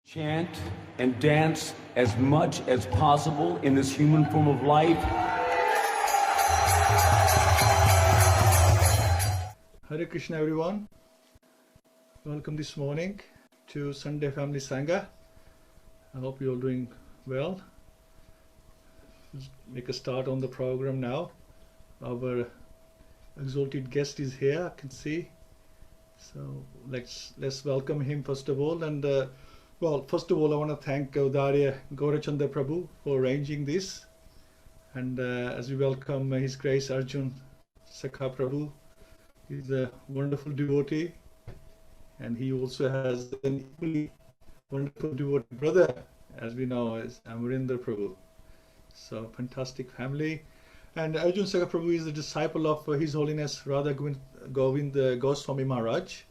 Chant and dance as much as possible in this human form of life. Hare Krishna everyone. Welcome this morning to Sunday Family Sangha. I hope you're all doing well. Let's make a start on the program now. Our exalted guest is here, I can see. So let's welcome him first of all. And first of all, I want to thank Audarya Gaurachandra Prabhu for arranging this. And as we welcome His Grace Arjun Sakhā Prabhu, he's a wonderful devotee. And he also has an equally wonderful devotee brother, as we know, as Amarendra Prabhu. So fantastic family. And Arjun Sakhā Prabhu is a disciple of His Holiness Radha Govind Goswami Maharaj.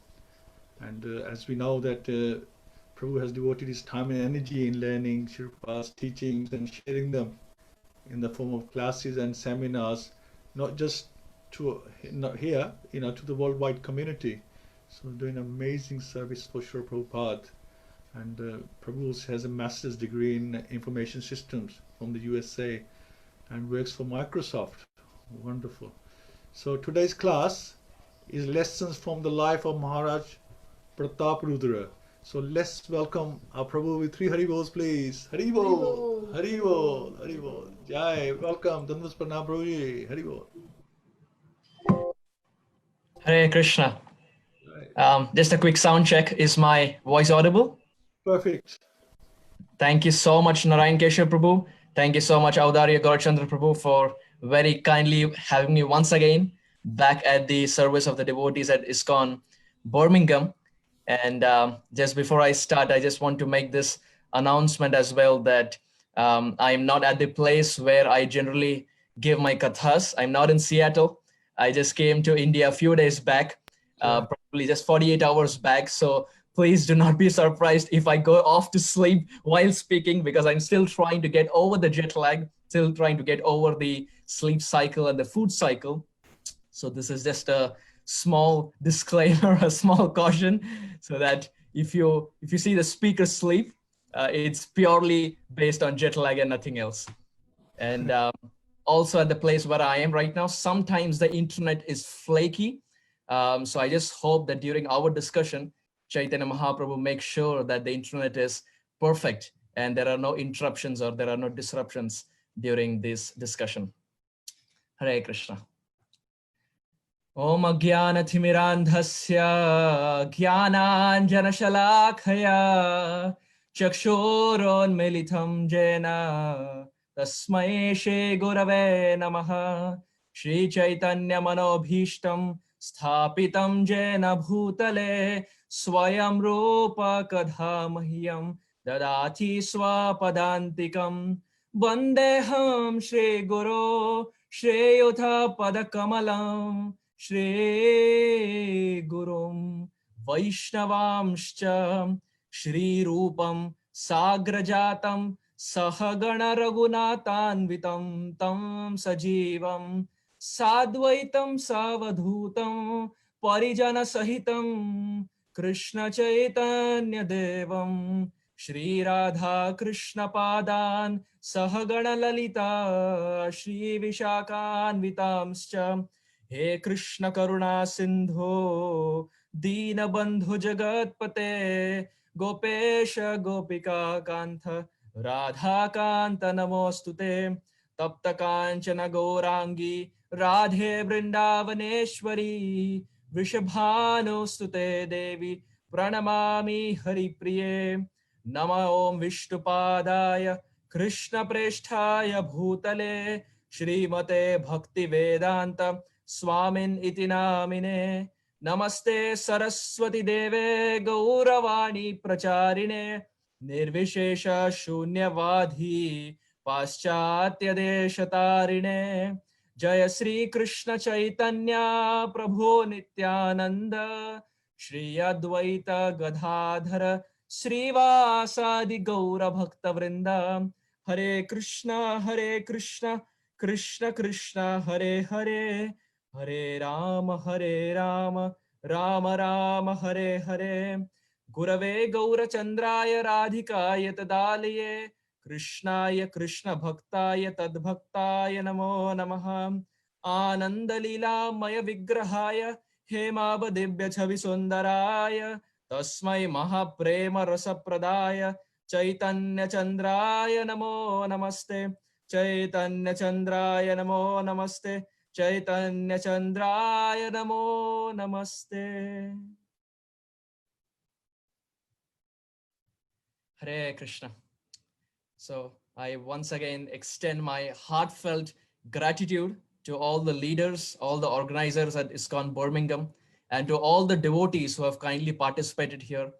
And as we know that Prabhu has devoted his time and energy in learning Shripa's teachings and sharing them in the form of classes and seminars, not just to here, to the worldwide community. So doing amazing service for Srila Prabhupada. And Prabhu has a master's degree in information systems from the USA and works for Microsoft. Wonderful. So today's class is lessons from the life of Maharaj Prataparudra. So let's welcome our Prabhu with 3 Haribos, please. Haribol, Haribol, Haribol. Jai, welcome. Dandas Pranam Prabhuji. Haribol. Hare Krishna. Just a quick sound check. Is my voice audible? Perfect. Thank you so much, Narayan Keshav Prabhu. Thank you so much, Audarya Gaurachandra Prabhu, for very kindly having me once again back at the service of the devotees at ISKCON, Birmingham. And just before I start, I just want to make this announcement as well that I'm not at the place where I generally give my kathas. I'm not in Seattle. I just came to India a few days back, probably just 48 hours back. So please do not be surprised if I go off to sleep while speaking, because I'm still trying to get over the jet lag, still trying to get over the sleep cycle and the food cycle. So this is just a small disclaimer, a small caution, so that if you see the speaker sleep, it's purely based on jet lag and nothing else. And also at the place where I am right now, sometimes the internet is flaky. So I just hope that during our discussion, Chaitanya Mahaprabhu makes sure that the internet is perfect and there are no interruptions or there are no disruptions during this discussion. Hare Krishna. Om Ajnanathimiranthasya Jnananjanashalakaya Chakshuronmilitam Jena Tasmai Shri Gurave Namaha Shri Chaitanya Manobhishtam Sthapitam Jena Bhutale Swayam Rupa Kadhamahyam Dadati Swapadantikam Vandeham Shri Guru Shri Yutha Padakamalam Shri Gurum Vaishnavamscha Shri Rupam Sagrajatam Sahagana Raghunathanvitam Tam Sajivam Sadvaitam Savadhutam Parijana Sahitam Krishna Chaitanya Devam Shri Radha Krishna Padan Sahagana Lalita Shri Vishakhan Vitamscha He Krishna Karuna Sindhu Dina Bandhu Jagatpate Gopesha Gopika Kantha Radha Kanta Namostute Tapta Kanchana Gaurangi Radhe Vrindavaneshwari Vrishabhanostute Devi Pranamami Hari Priye Nama Om Vishnupadaya Krishna Presthaya Bhutale Shrimate Bhakti Vedanta Swamin iti namine Namaste Saraswati Deve Gauravani Pracharine Nirvishesha Shunyavadhi Paschatya Deshatarine Jaya Sri Krishna Chaitanya Prabhu Nityananda Shri Advaita Gadadhara Srivasadi Gaura Bhakta Vrinda Hare Krishna Krishna Krishna Hare Hare Hare Rama Rama Rama Hare Hare Gurave Gaurachandraya Radhikaya Tadalaye Krishnaya Krishna Bhaktaya Tadbhaktaya Namo Namaha Anandalila Maya Vigrahaya Hemaba Divya Chavi Sundaraya Tasmai Mahaprema Rasapradaya Chaitanya Chandraya Namo Namaste Chaitanya Chandraya Namo Namaste Chaitanya Chandraya Namo Namaste. Hare Krishna. So I once again extend my heartfelt gratitude to all the leaders, all the organizers at ISKCON Birmingham, and to all the devotees who have kindly participated here.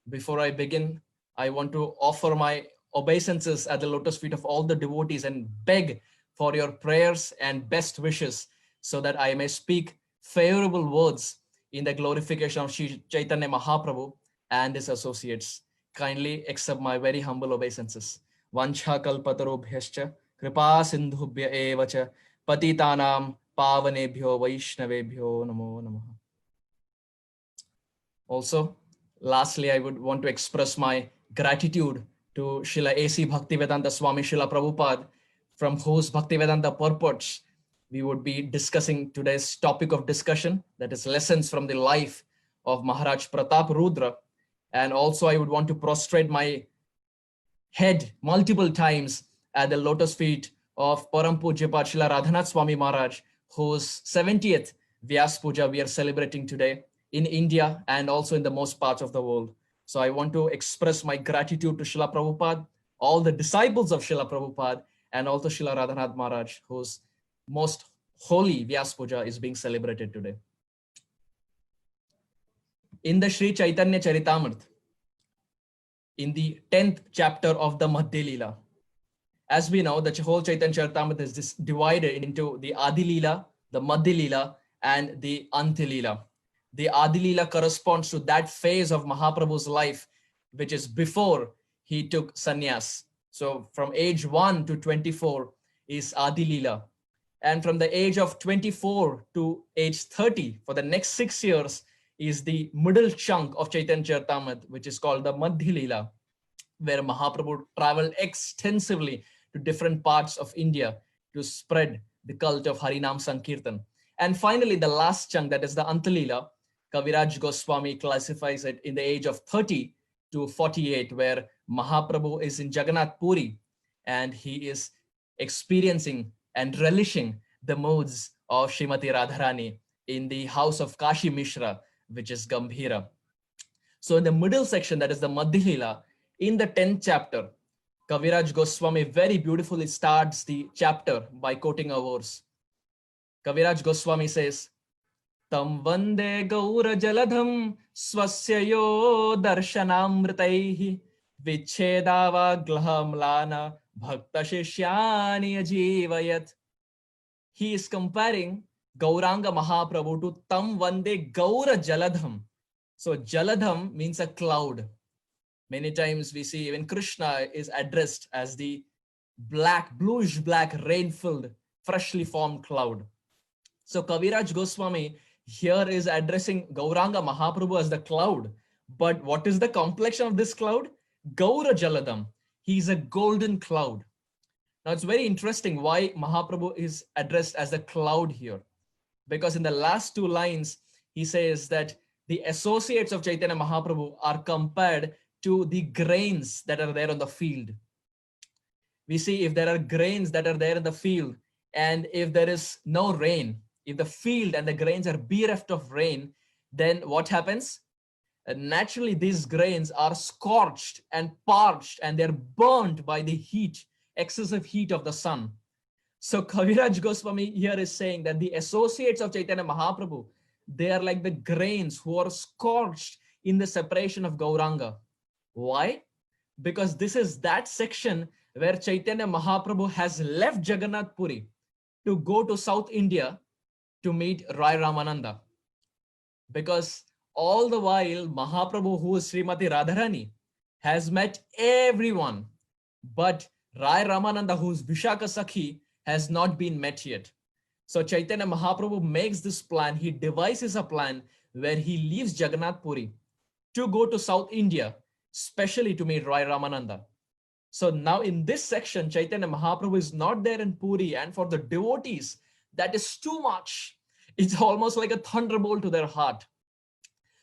Before I begin, I want to offer my obeisances at the lotus feet of all the devotees and beg for your prayers and best wishes so that I may speak favorable words in the glorification of Shri Chaitanya Mahaprabhu and his associates. Kindly accept my very humble obeisances. Vancha kalpatarubhyascha kripa sindhubhya evacha patitanam pavanebhyo vaishnavebhyo namo namaha. Also, lastly, I would want to express my gratitude to Srila A.C. Bhaktivedanta Swami Srila Prabhupada, from whose Bhaktivedanta purports we would be discussing today's topic of discussion, that is lessons from the life of Maharaj Prataparudra. And also I would want to prostrate my head multiple times at the lotus feet of Param Pujyapat Srila Radhanath Swami Maharaj, whose 70th Vyas Puja we are celebrating today in India and also in the most parts of the world. So I want to express my gratitude to Srila Prabhupada, all the disciples of Srila Prabhupada, and also Srila Radhanath Maharaj, whose most holy Vyas Puja is being celebrated today. In the Sri Chaitanya Charitamrita, in the 10th chapter of the Madhya Leela, as we know, the whole Chaitanya Charitamrita is divided into the Adi Leela, the Madhya Leela, and the Antya Leela. The Adi Leela corresponds to that phase of Mahaprabhu's life, which is before he took sannyas. So from age 1 to 24 is Adi Leela. And from the age of 24 to age 30, for the next 6 years, is the middle chunk of Chaitanya Charitamrita, which is called the Madhya Leela, where Mahaprabhu traveled extensively to different parts of India to spread the cult of Harinam Sankirtan. And finally, the last chunk, that is the Antya Leela, Kaviraj Goswami classifies it in the age of 30 to 48, where Mahaprabhu is in Jagannath Puri and he is experiencing and relishing the moods of Srimati Radharani in the house of Kashi Mishra, which is Gambhira. So in the middle section, that is the Madhya Leela, in the 10th chapter, Kaviraj Goswami very beautifully starts the chapter by quoting a verse. Kaviraj Goswami says, Tam vande gaura jaladham swasya yo darshanamritaihi vichedava glahamlana bhakta shishyani ajivayat. He is comparing Gauranga Mahaprabhu to Tam vande gaura jaladham. So jaladham means a cloud. Many times we see even Krishna is addressed as the black, bluish black, rain-filled, freshly formed cloud. So Kaviraj Goswami here is addressing Gauranga Mahaprabhu as the cloud. But what is the complexion of this cloud? Gaura Jaladam. He is a golden cloud. Now it's very interesting why Mahaprabhu is addressed as a cloud here. Because in the last two lines, he says that the associates of Chaitanya Mahaprabhu are compared to the grains that are there on the field. We see if there are grains that are there in the field, and if there is no rain, if the field and the grains are bereft of rain, then what happens? Naturally, these grains are scorched and parched, and they're burnt by the heat, excessive heat of the sun. So Kaviraj Goswami here is saying that the associates of Chaitanya Mahaprabhu, they are like the grains who are scorched in the separation of Gauranga. Why? Because this is that section where Chaitanya Mahaprabhu has left Jagannath Puri to go to South India to meet Rai Ramananda. Because all the while, Mahaprabhu, who is Srimati Radharani, has met everyone, but Rai Ramananda, who is Vishaka Sakhi, has not been met yet. So Chaitanya Mahaprabhu makes this plan. He devises a plan where he leaves Jagannath Puri to go to South India, especially to meet Rai Ramananda. So now in this section, Chaitanya Mahaprabhu is not there in Puri, and for the devotees, that is too much. It's almost like a thunderbolt to their heart.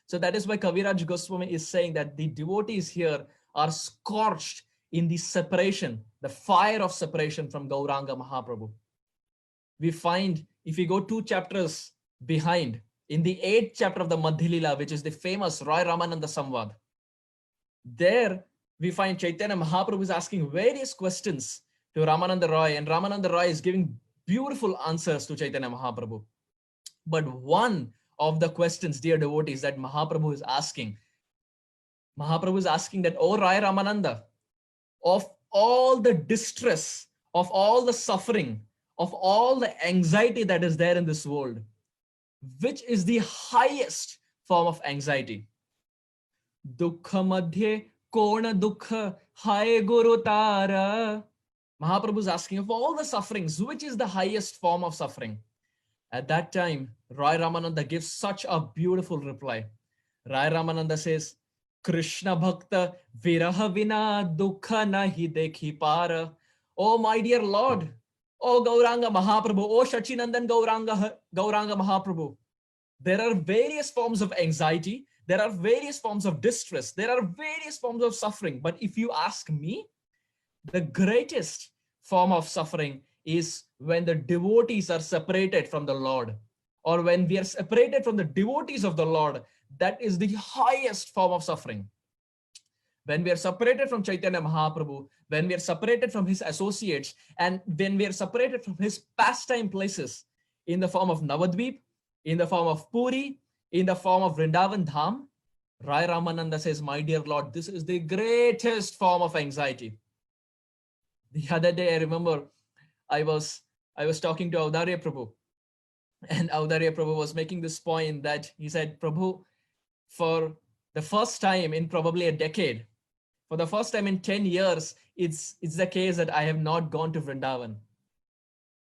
So that is why Kaviraj Goswami is saying that the devotees here are scorched in the separation, the fire of separation from Gauranga Mahaprabhu. We find, if you go 2 chapters behind, in the 8th chapter of the Madhya Lila, which is the famous Rai Ramananda Samvad, there we find Chaitanya Mahaprabhu is asking various questions to Ramananda Roy, and Ramananda Roy is giving beautiful answers to Chaitanya Mahaprabhu. But one of the questions, dear devotees, that Mahaprabhu is asking that, oh Rai Ramananda, of all the distress, of all the suffering, of all the anxiety that is there in this world, which is the highest form of anxiety? Dukha madhye kona dukha hai guru tara. Mahaprabhu is asking, of all the sufferings, which is the highest form of suffering? At that time, Rai Ramananda gives such a beautiful reply. Rai Ramananda says, Krishna Bhakta Viraha Vina Dukha Nahi Dekhi Para. Oh my dear Lord, oh Gauranga Mahaprabhu, oh Shachinandan Gauranga Mahaprabhu. There are various forms of anxiety, there are various forms of distress, there are various forms of suffering. But if you ask me, the greatest form of suffering is when the devotees are separated from the Lord, or when we are separated from the devotees of the Lord. That is the highest form of suffering. When we are separated from Chaitanya Mahaprabhu, when we are separated from his associates, and when we are separated from his pastime places in the form of Navadvip, in the form of Puri, in the form of Vrindavan Dham, Rai Ramananda says, my dear Lord, this is the greatest form of anxiety. The other day, I remember I was talking to Audarya Prabhu, and Audarya Prabhu was making this point that he said, Prabhu, for the first time in probably a decade, for the first time in 10 years, it's the case that I have not gone to Vrindavan.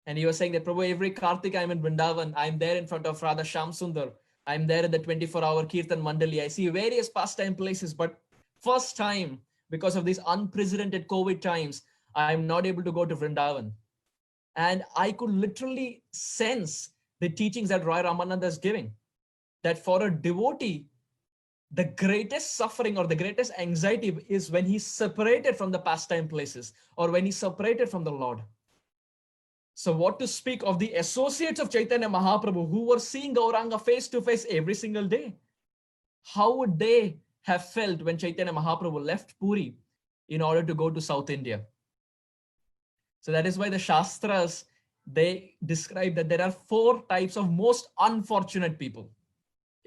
And he was saying that, Prabhu, every Kartik I'm in Vrindavan, I'm there in front of Radha Shyam Sundar. I'm there in the 24-hour Kirtan Mandali. I see various pastime places, but first time, because of these unprecedented COVID times, I'm not able to go to Vrindavan. And I could literally sense the teachings that Rai Ramananda is giving, that for a devotee, the greatest suffering or the greatest anxiety is when he's separated from the pastime places, or when he's separated from the Lord. So what to speak of the associates of Chaitanya Mahaprabhu who were seeing Gauranga face to face every single day? How would they have felt when Chaitanya Mahaprabhu left Puri in order to go to South India? So that is why the Shastras, they describe that there are 4 types of most unfortunate people.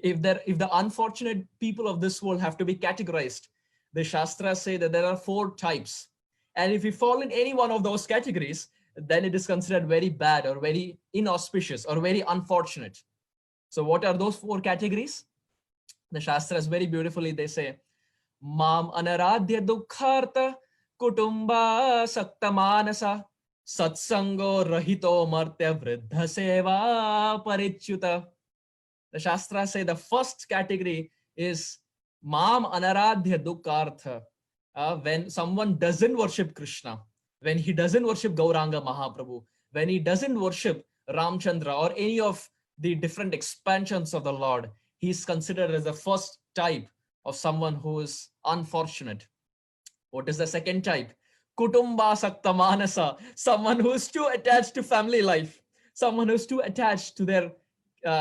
If the unfortunate people of this world have to be categorized, the Shastras say that there are 4 types. And if you fall in any one of those categories, then it is considered very bad or very inauspicious or very unfortunate. So what are those 4 categories? The Shastras very beautifully, they say, Mam anaradhya dukkharta kutumba saktamanasa satsango rahito martya vriddha seva parichyuta. The Shastras say the first category is Mam anaradhya dukkhartha. When someone doesn't worship Krishna, when he doesn't worship Gauranga Mahaprabhu, when he doesn't worship Ramchandra or any of the different expansions of the Lord, he is considered as the first type of someone who is unfortunate. What is the second type? Kutumba Sakta Manasa, someone who is too attached to family life, someone who is too attached to their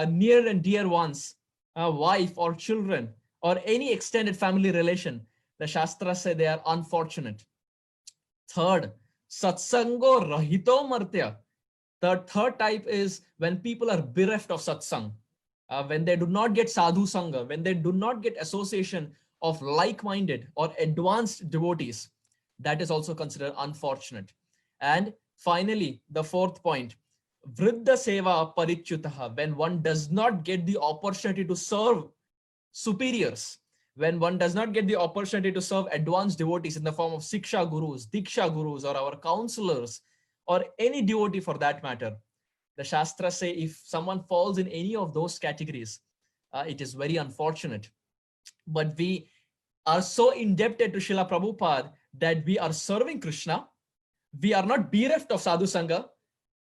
near and dear ones, wife or children, or any extended family relation. The Shastras say they are unfortunate. Third, Satsango Rahito Martya. The third type is when people are bereft of satsang, when they do not get sadhu sangha, when they do not get association of like-minded or advanced devotees. That is also considered unfortunate. And finally, the 4th point, Vriddha Seva Parichyutaha, when one does not get the opportunity to serve superiors, when one does not get the opportunity to serve advanced devotees in the form of Siksha Gurus, Diksha Gurus, or our counselors, or any devotee for that matter. The Shastras say if someone falls in any of those categories, it is very unfortunate. but we are so indebted to Srila Prabhupada that we are serving Krishna. We are not bereft of Sadhu Sangha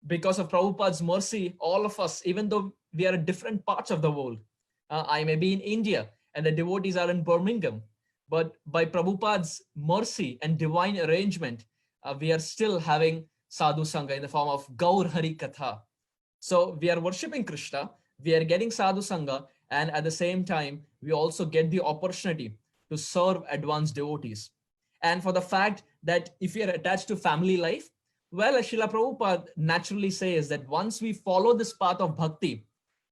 because of Prabhupada's mercy. All of us, even though we are in different parts of the world, I may be in India and the devotees are in Birmingham, but by Prabhupada's mercy and divine arrangement, we are still having Sadhu Sangha in the form of Gaur Hari Katha. So we are worshipping Krishna, we are getting Sadhu Sangha, and at the same time, we also get the opportunity to serve advanced devotees. And for the fact that if we are attached to family life, well, as Srila Prabhupada naturally says that once we follow this path of bhakti,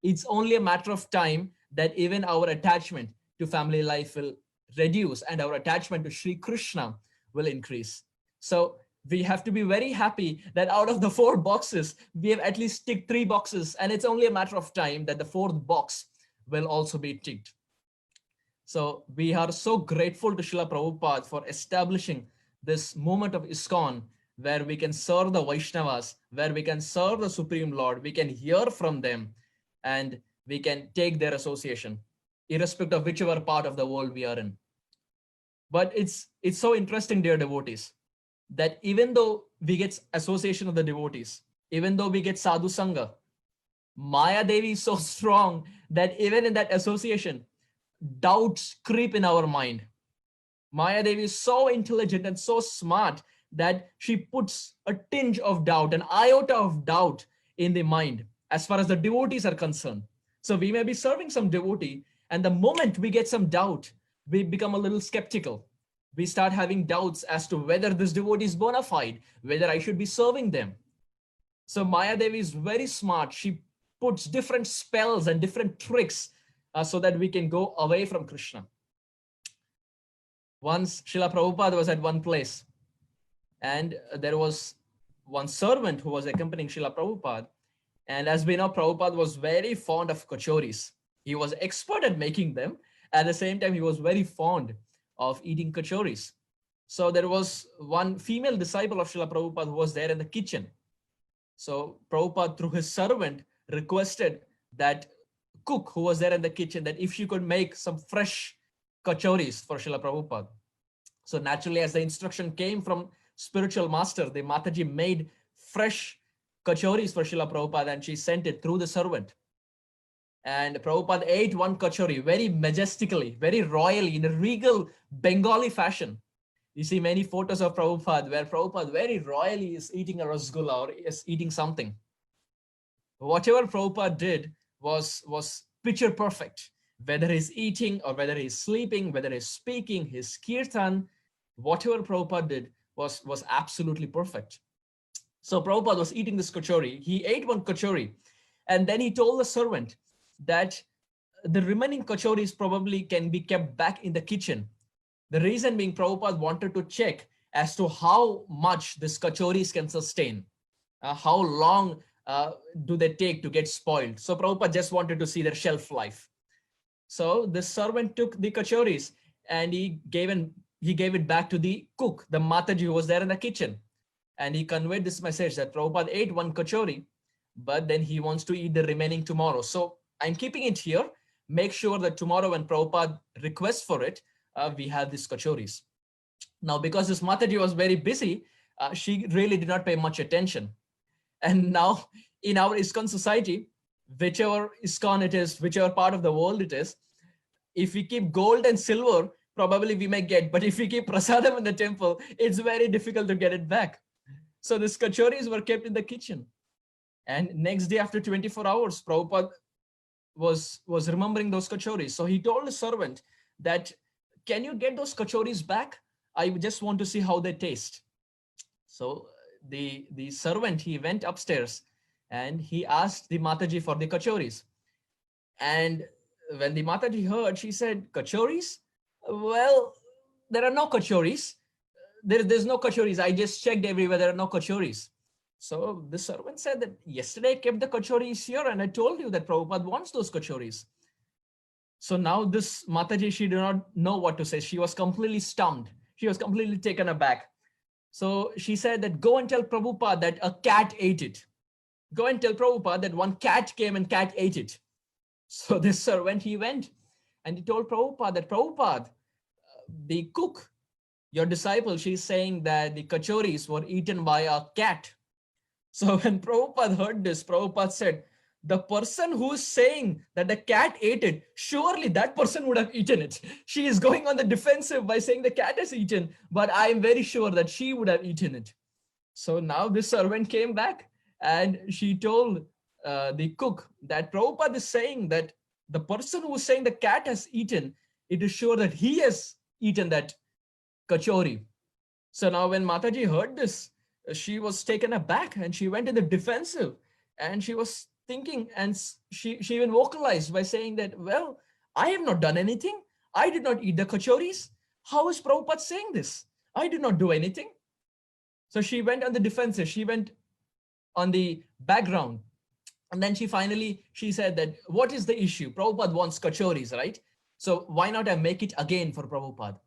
it's only a matter of time that even our attachment to family life will reduce and our attachment to Sri Krishna will increase. So we have to be very happy that out of the 4 boxes, we have at least ticked 3 boxes, and it's only a matter of time that the 4th box will also be ticked. So we are so grateful to Srila Prabhupada for establishing this movement of ISKCON, where we can serve the Vaishnavas, where we can serve the Supreme Lord, we can hear from them, and we can take their association, irrespective of whichever part of the world we are in. But it's so interesting, dear devotees, that even though we get association of the devotees, even though we get Sadhu Sangha, Maya Devi is so strong that even in that association, doubts creep in our mind. Maya Devi is so intelligent and so smart that she puts a tinge of doubt, an iota of doubt in the mind as far as the devotees are concerned. So we may be serving some devotee, and the moment we get some doubt, we become a little skeptical. We start having doubts as to whether this devotee is bona fide, whether I should be serving them. So Maya Devi is very smart. She puts different spells and different tricks so that we can go away from Krishna. Once Srila Prabhupada was at one place, and there was one servant who was accompanying Srila Prabhupada. And as we know, Prabhupada was very fond of kachoris. He was expert at making them. At the same time, he was very fond of eating kachoris. So there was one female disciple of Srila Prabhupada who was there in the kitchen. So Prabhupada, through his servant, requested that cook who was there in the kitchen that if she could make some fresh kachoris for Srila Prabhupada. So naturally, as the instruction came from spiritual master, the Mataji made fresh kachoris for Srila Prabhupada and she sent it through the servant. And Prabhupada ate one kachori very majestically, very royally, in a regal Bengali fashion. You see many photos of Prabhupada where Prabhupada very royally is eating a rasgulla or is eating something. Whatever Prabhupada did was picture perfect. Whether he's eating or whether he's sleeping, whether he's speaking, his kirtan, whatever Prabhupada did was absolutely perfect. So Prabhupada was eating this kachori. He ate one kachori and then he told the servant that the remaining kachoris probably can be kept back in the kitchen. The reason being Prabhupada wanted to check as to how much this kachoris can sustain, how long do they take to get spoiled. So Prabhupada just wanted to see their shelf life. So the servant took the kachoris and he gave it back to the cook, the Mataji who was there in the kitchen. And he conveyed this message that Prabhupada ate one kachori, but then he wants to eat the remaining tomorrow. So I'm keeping it here. Make sure that tomorrow when Prabhupada requests for it, we have these kachoris. Now, because this Mataji was very busy, she really did not pay much attention. And now in our ISKCON society, whichever ISKCON it is, whichever part of the world it is, if we keep gold and silver, probably we may get, but if we keep prasadam in the temple, it's very difficult to get it back. So these kachoris were kept in the kitchen. And next day after 24 hours, Prabhupada was remembering those kachoris. So he told the servant that, can you get those kachoris back? I just want to see how they taste. So the servant, he went upstairs and he asked the Mataji for the kachoris. And when the Mataji heard, she said, kachoris? Well, there are no kachoris. There's no kachoris. I just checked everywhere. There are no kachoris. So the servant said that yesterday I kept the kachoris here and I told you that Prabhupada wants those kachoris. So now this Mataji, she did not know what to say. She was completely stumped. She was completely taken aback. So she said that go and tell Prabhupada that a cat ate it. Go and tell Prabhupada that one cat came and cat ate it. So this servant, he went And he told Prabhupada that, Prabhupada, the cook, your disciple, she's saying that the kachoris were eaten by a cat. So when Prabhupada heard this, Prabhupada said, the person who's saying that the cat ate it, surely that person would have eaten it. She is going on the defensive by saying the cat has eaten, but I am very sure that she would have eaten it. So now this servant came back and she told the cook that Prabhupada is saying that the person who is saying the cat has eaten, it is sure that he has eaten that kachori. So now when Mataji heard this, she was taken aback and she went in the defensive, and she was thinking, and she even vocalized by saying that, well, I have not done anything. I did not eat the kachoris. How is Prabhupada saying this? I did not do anything. So she went on the defensive. She went on the background. And then she said that, what is the issue? Prabhupada wants kachoris, right? So why not I make it again for Prabhupada?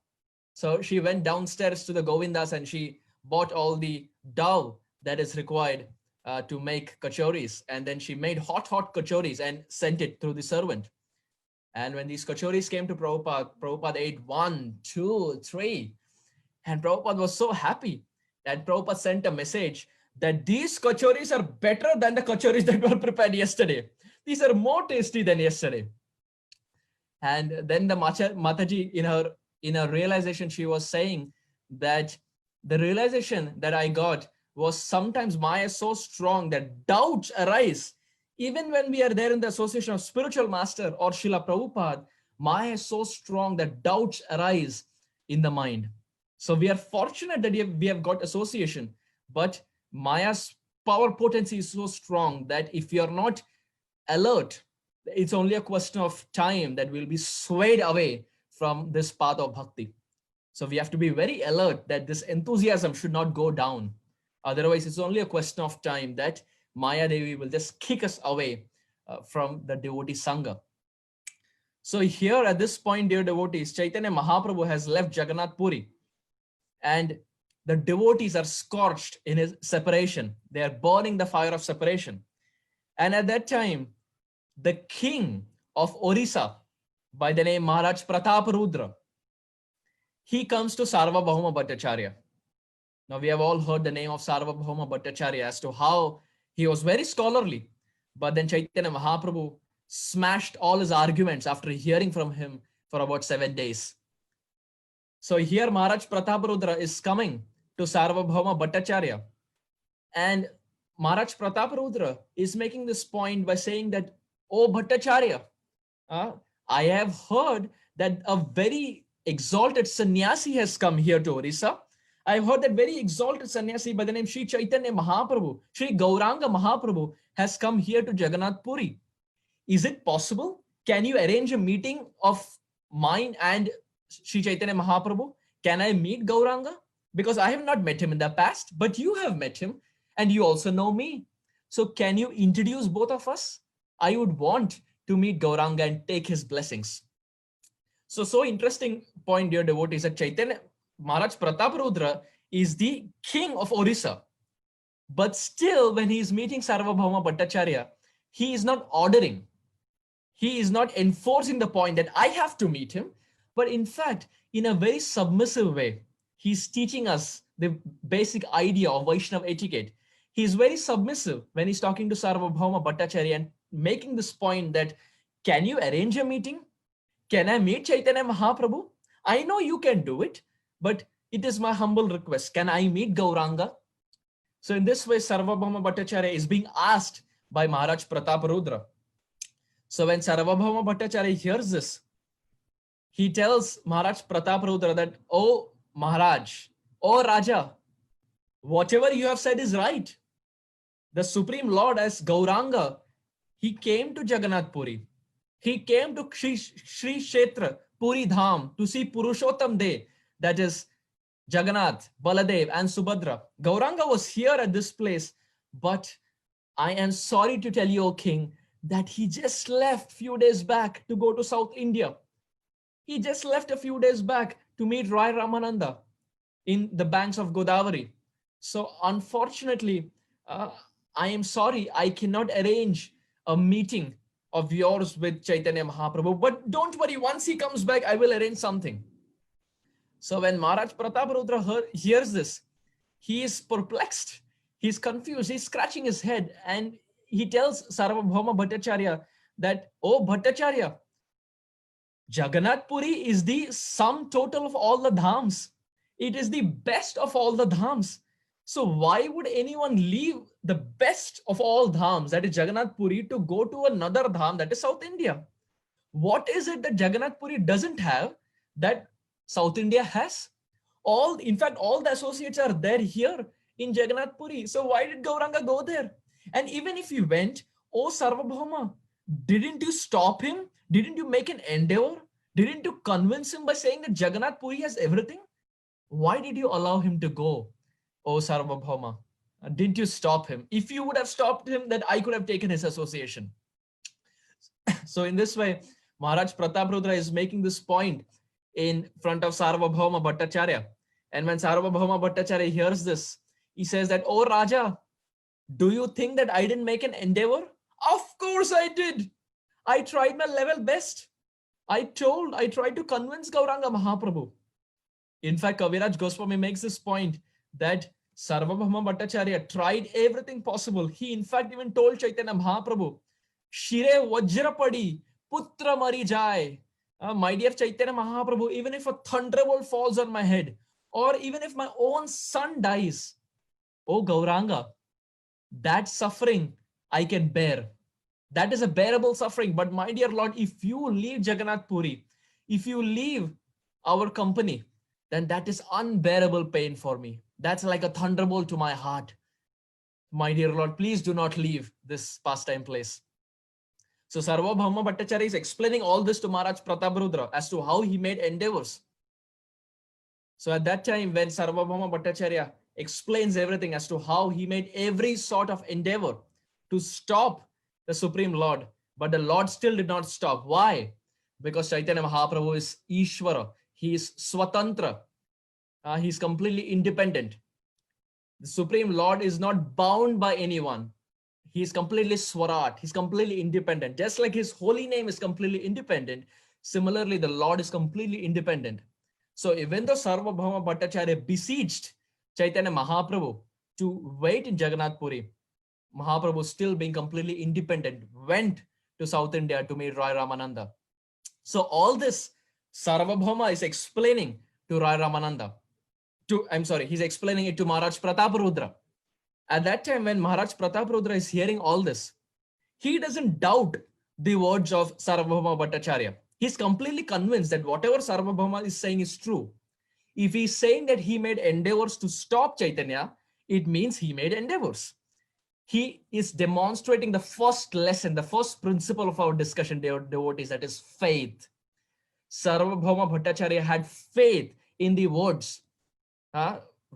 So she went downstairs to the Govindas and she bought all the dough that is required to make kachoris. And then she made hot kachoris and sent it through the servant. And when these kachoris came to Prabhupada, Prabhupada ate 1, 2, 3. And Prabhupada was so happy that Prabhupada sent a message that these kachoris are better than the kachoris that were prepared yesterday. These are more tasty than yesterday. And then the Mataji, in her realization, she was saying that the realization that I got was sometimes Maya is so strong that doubts arise. Even when we are there in the association of spiritual master or Srila Prabhupada, Maya is so strong that doubts arise in the mind. So we are fortunate that we have got association, but Maya's power potency is so strong that if you are not alert, it's only a question of time that we'll be swayed away from this path of bhakti. So we have to be very alert that this enthusiasm should not go down. Otherwise, it's only a question of time that Maya Devi will just kick us away from the devotee Sangha. So here at this point, dear devotees, Chaitanya Mahaprabhu has left Jagannath Puri, and the devotees are scorched in his separation. They are burning the fire of separation. And at that time, the king of Orissa, by the name Maharaj Prataparudra, he comes to Sarvabhauma Bhattacharya. Now we have all heard the name of Sarvabhauma Bhattacharya as to how he was very scholarly, but then Chaitanya Mahaprabhu smashed all his arguments after hearing from him for about 7 days. So here Maharaj Prataparudra is coming to Sarvabhauma Bhattacharya, and Maharaj Prataparudra is making this point by saying that, oh Bhattacharya, I have heard that a very exalted sannyasi has come here to Orissa. I've heard that very exalted sannyasi by the name Sri Chaitanya Mahaprabhu, Sri Gauranga Mahaprabhu has come here to Jagannath Puri. Is it possible? Can you arrange a meeting of mine and Sri Chaitanya Mahaprabhu? Can I meet Gauranga? Because I have not met him in the past, but you have met him and you also know me. So can you introduce both of us? I would want to meet Gauranga and take his blessings. So interesting point, dear devotees, that Chaitanya Maharaj Prataparudra is the king of Orissa. But still, when he is meeting Sarvabhauma Bhattacharya, he is not ordering. He is not enforcing the point that I have to meet him. But in fact, in a very submissive way, he's teaching us the basic idea of Vaishnava etiquette. He's very submissive when he's talking to Sarvabhauma Bhattacharya and making this point that, can you arrange a meeting? Can I meet Chaitanya Mahaprabhu? I know you can do it, but it is my humble request. Can I meet Gauranga? So in this way, Sarvabhauma Bhattacharya is being asked by Maharaj Prataparudra. So when Sarvabhauma Bhattacharya hears this, he tells Maharaj Prataparudra that, oh Maharaj, oh Raja, whatever you have said is right. The Supreme Lord as Gauranga, he came to Jagannath Puri. He came to Sri Kshetra Puri Dham to see Purushottam De, that is Jagannath, Baladev and Subhadra. Gauranga was here at this place, but I am sorry to tell you, O King, that he just left few days back to go to South India. He just left a few days back to meet Rai Ramananda in the banks of Godavari. So unfortunately, I am sorry, I cannot arrange a meeting of yours with Chaitanya Mahaprabhu. But don't worry, once he comes back, I will arrange something. So when Maharaj Prataparudra hears this, he is perplexed. He's confused. He's scratching his head. And he tells Sarvabhauma Bhattacharya that, oh Bhattacharya, Jagannath Puri is the sum total of all the dhams. It is the best of all the dhams. So why would anyone leave the best of all dhams, that is Jagannath Puri, to go to another dham, that is South India? What is it that Jagannath Puri doesn't have that South India has? In fact, all the associates are there here in Jagannath Puri. So why did Gauranga go there? And even if he went, oh Sarvabhauma, didn't you stop him? Didn't you make an endeavor? Didn't you convince him by saying that Jagannath Puri has everything? Why did you allow him to go, oh Sarvabhauma? Didn't you stop him? If you would have stopped him, then I could have taken his association. So in this way, Maharaj Prataparudra is making this point in front of Sarvabhauma Bhattacharya. And when Sarvabhauma Bhattacharya hears this, he says that, oh Raja, do you think that I didn't make an endeavor? Of course I did. I tried my level best. I tried to convince Gauranga Mahaprabhu. In fact, Kaviraj Goswami makes this point that Sarvabhauma Bhattacharya tried everything possible. He in fact even told Chaitanya Mahaprabhu, Shire Vajrapadi, Putra Mari Jai. My dear Chaitanya Mahaprabhu, even if a thunderbolt falls on my head, or even if my own son dies, oh Gauranga, that suffering I can bear. That is a bearable suffering. But my dear Lord, if you leave Jagannath Puri, if you leave our company, then that is unbearable pain for me. That's like a thunderbolt to my heart. My dear Lord, please do not leave this pastime place. So Sarvabhauma Bhattacharya is explaining all this to Maharaj Prataparudra as to how he made endeavors. So at that time, when Sarvabhauma Bhattacharya explains everything as to how he made every sort of endeavor to stop the Supreme Lord, but the Lord still did not stop. Why? Because Chaitanya Mahaprabhu is Ishvara. He is Swatantra. He is completely independent. The Supreme Lord is not bound by anyone. He is completely Swarat. He's completely independent. Just like his holy name is completely independent, similarly, the Lord is completely independent. So even though Sarvabhauma Bhattacharya besieged Chaitanya Mahaprabhu to wait in Jagannath Puri, Mahaprabhu, still being completely independent, went to South India to meet Rai Ramananda. So all this Sarvabhauma is explaining to Rai Ramananda. He's explaining it to Maharaj Prataparudra. At that time, when Maharaj Prataparudra is hearing all this, he doesn't doubt the words of Sarvabhauma Bhattacharya. He's completely convinced that whatever Sarvabhauma is saying is true. If he's saying that he made endeavors to stop Chaitanya, it means he made endeavors. He is demonstrating the first lesson, the first principle of our discussion, devotees, that is faith. Sarvabhauma Bhattacharya had faith in the words.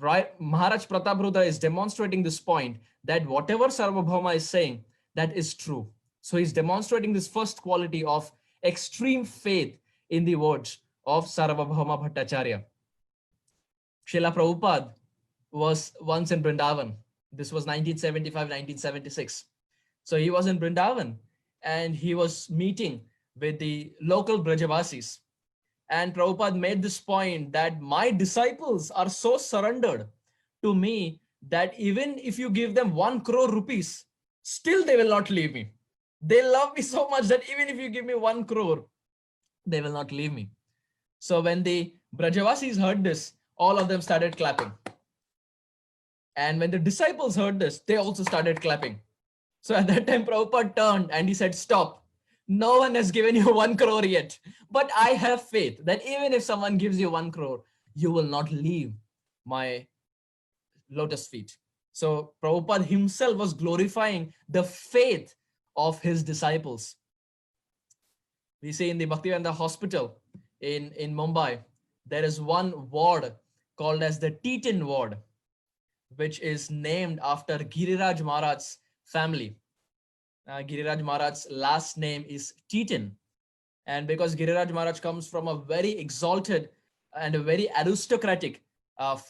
Right? Maharaj Prataparudra is demonstrating this point that whatever Sarvabhauma is saying, that is true. So he's demonstrating this first quality of extreme faith in the words of Sarvabhauma Bhattacharya. Srila Prabhupada was once in Vrindavan. This was 1975-1976. So he was in Vrindavan and he was meeting with the local Brajavasis. And Prabhupada made this point that my disciples are so surrendered to me that even if you give them 1 crore rupees, still they will not leave me. They love me so much that even if you give me 1 crore, they will not leave me. So when the Brajavasis heard this, all of them started clapping. And when the disciples heard this, they also started clapping. So at that time, Prabhupada turned and he said, stop. No one has given you 1 crore yet. But I have faith that even if someone gives you 1 crore, you will not leave my lotus feet. So Prabhupada himself was glorifying the faith of his disciples. We see in the Bhaktivedanta hospital in Mumbai, there is one ward called as the Teton ward, which is named after Giriraj Maharaj's family. Giriraj Maharaj's last name is Teton. And because Giriraj Maharaj comes from a very exalted and a very aristocratic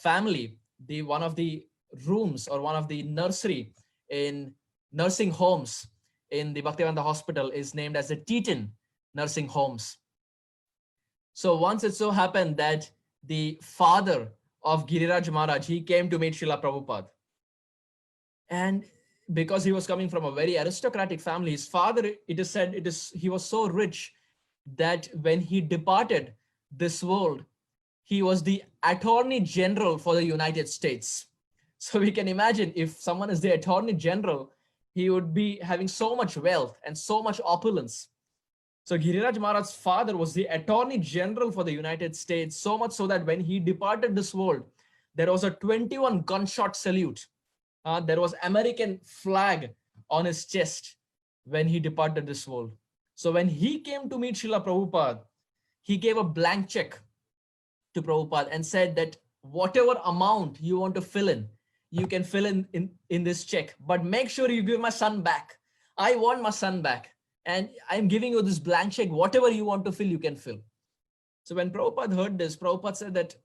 family, one of the rooms or one of the nursery in nursing homes in the Bhaktivedanta hospital is named as the Teton Nursing Homes. So once it so happened that the father of Giriraj Maharaj, he came to meet Srila Prabhupada. And because he was coming from a very aristocratic family, his father, it is said, he was so rich that when he departed this world, he was the Attorney General for the United States. So we can imagine if someone is the Attorney General, he would be having so much wealth and so much opulence. So Giriraj Maharaj's father was the Attorney General for the United States, so much so that when he departed this world, there was a 21 gunshot salute. There was American flag on his chest when he departed this world. So when he came to meet Srila Prabhupada, he gave a blank check to Prabhupada and said that whatever amount you want to fill in, you can fill in this check, but make sure you give my son back. I want my son back. And I'm giving you this blank check, whatever you want to fill, you can fill. So when Prabhupada heard this, Prabhupada said that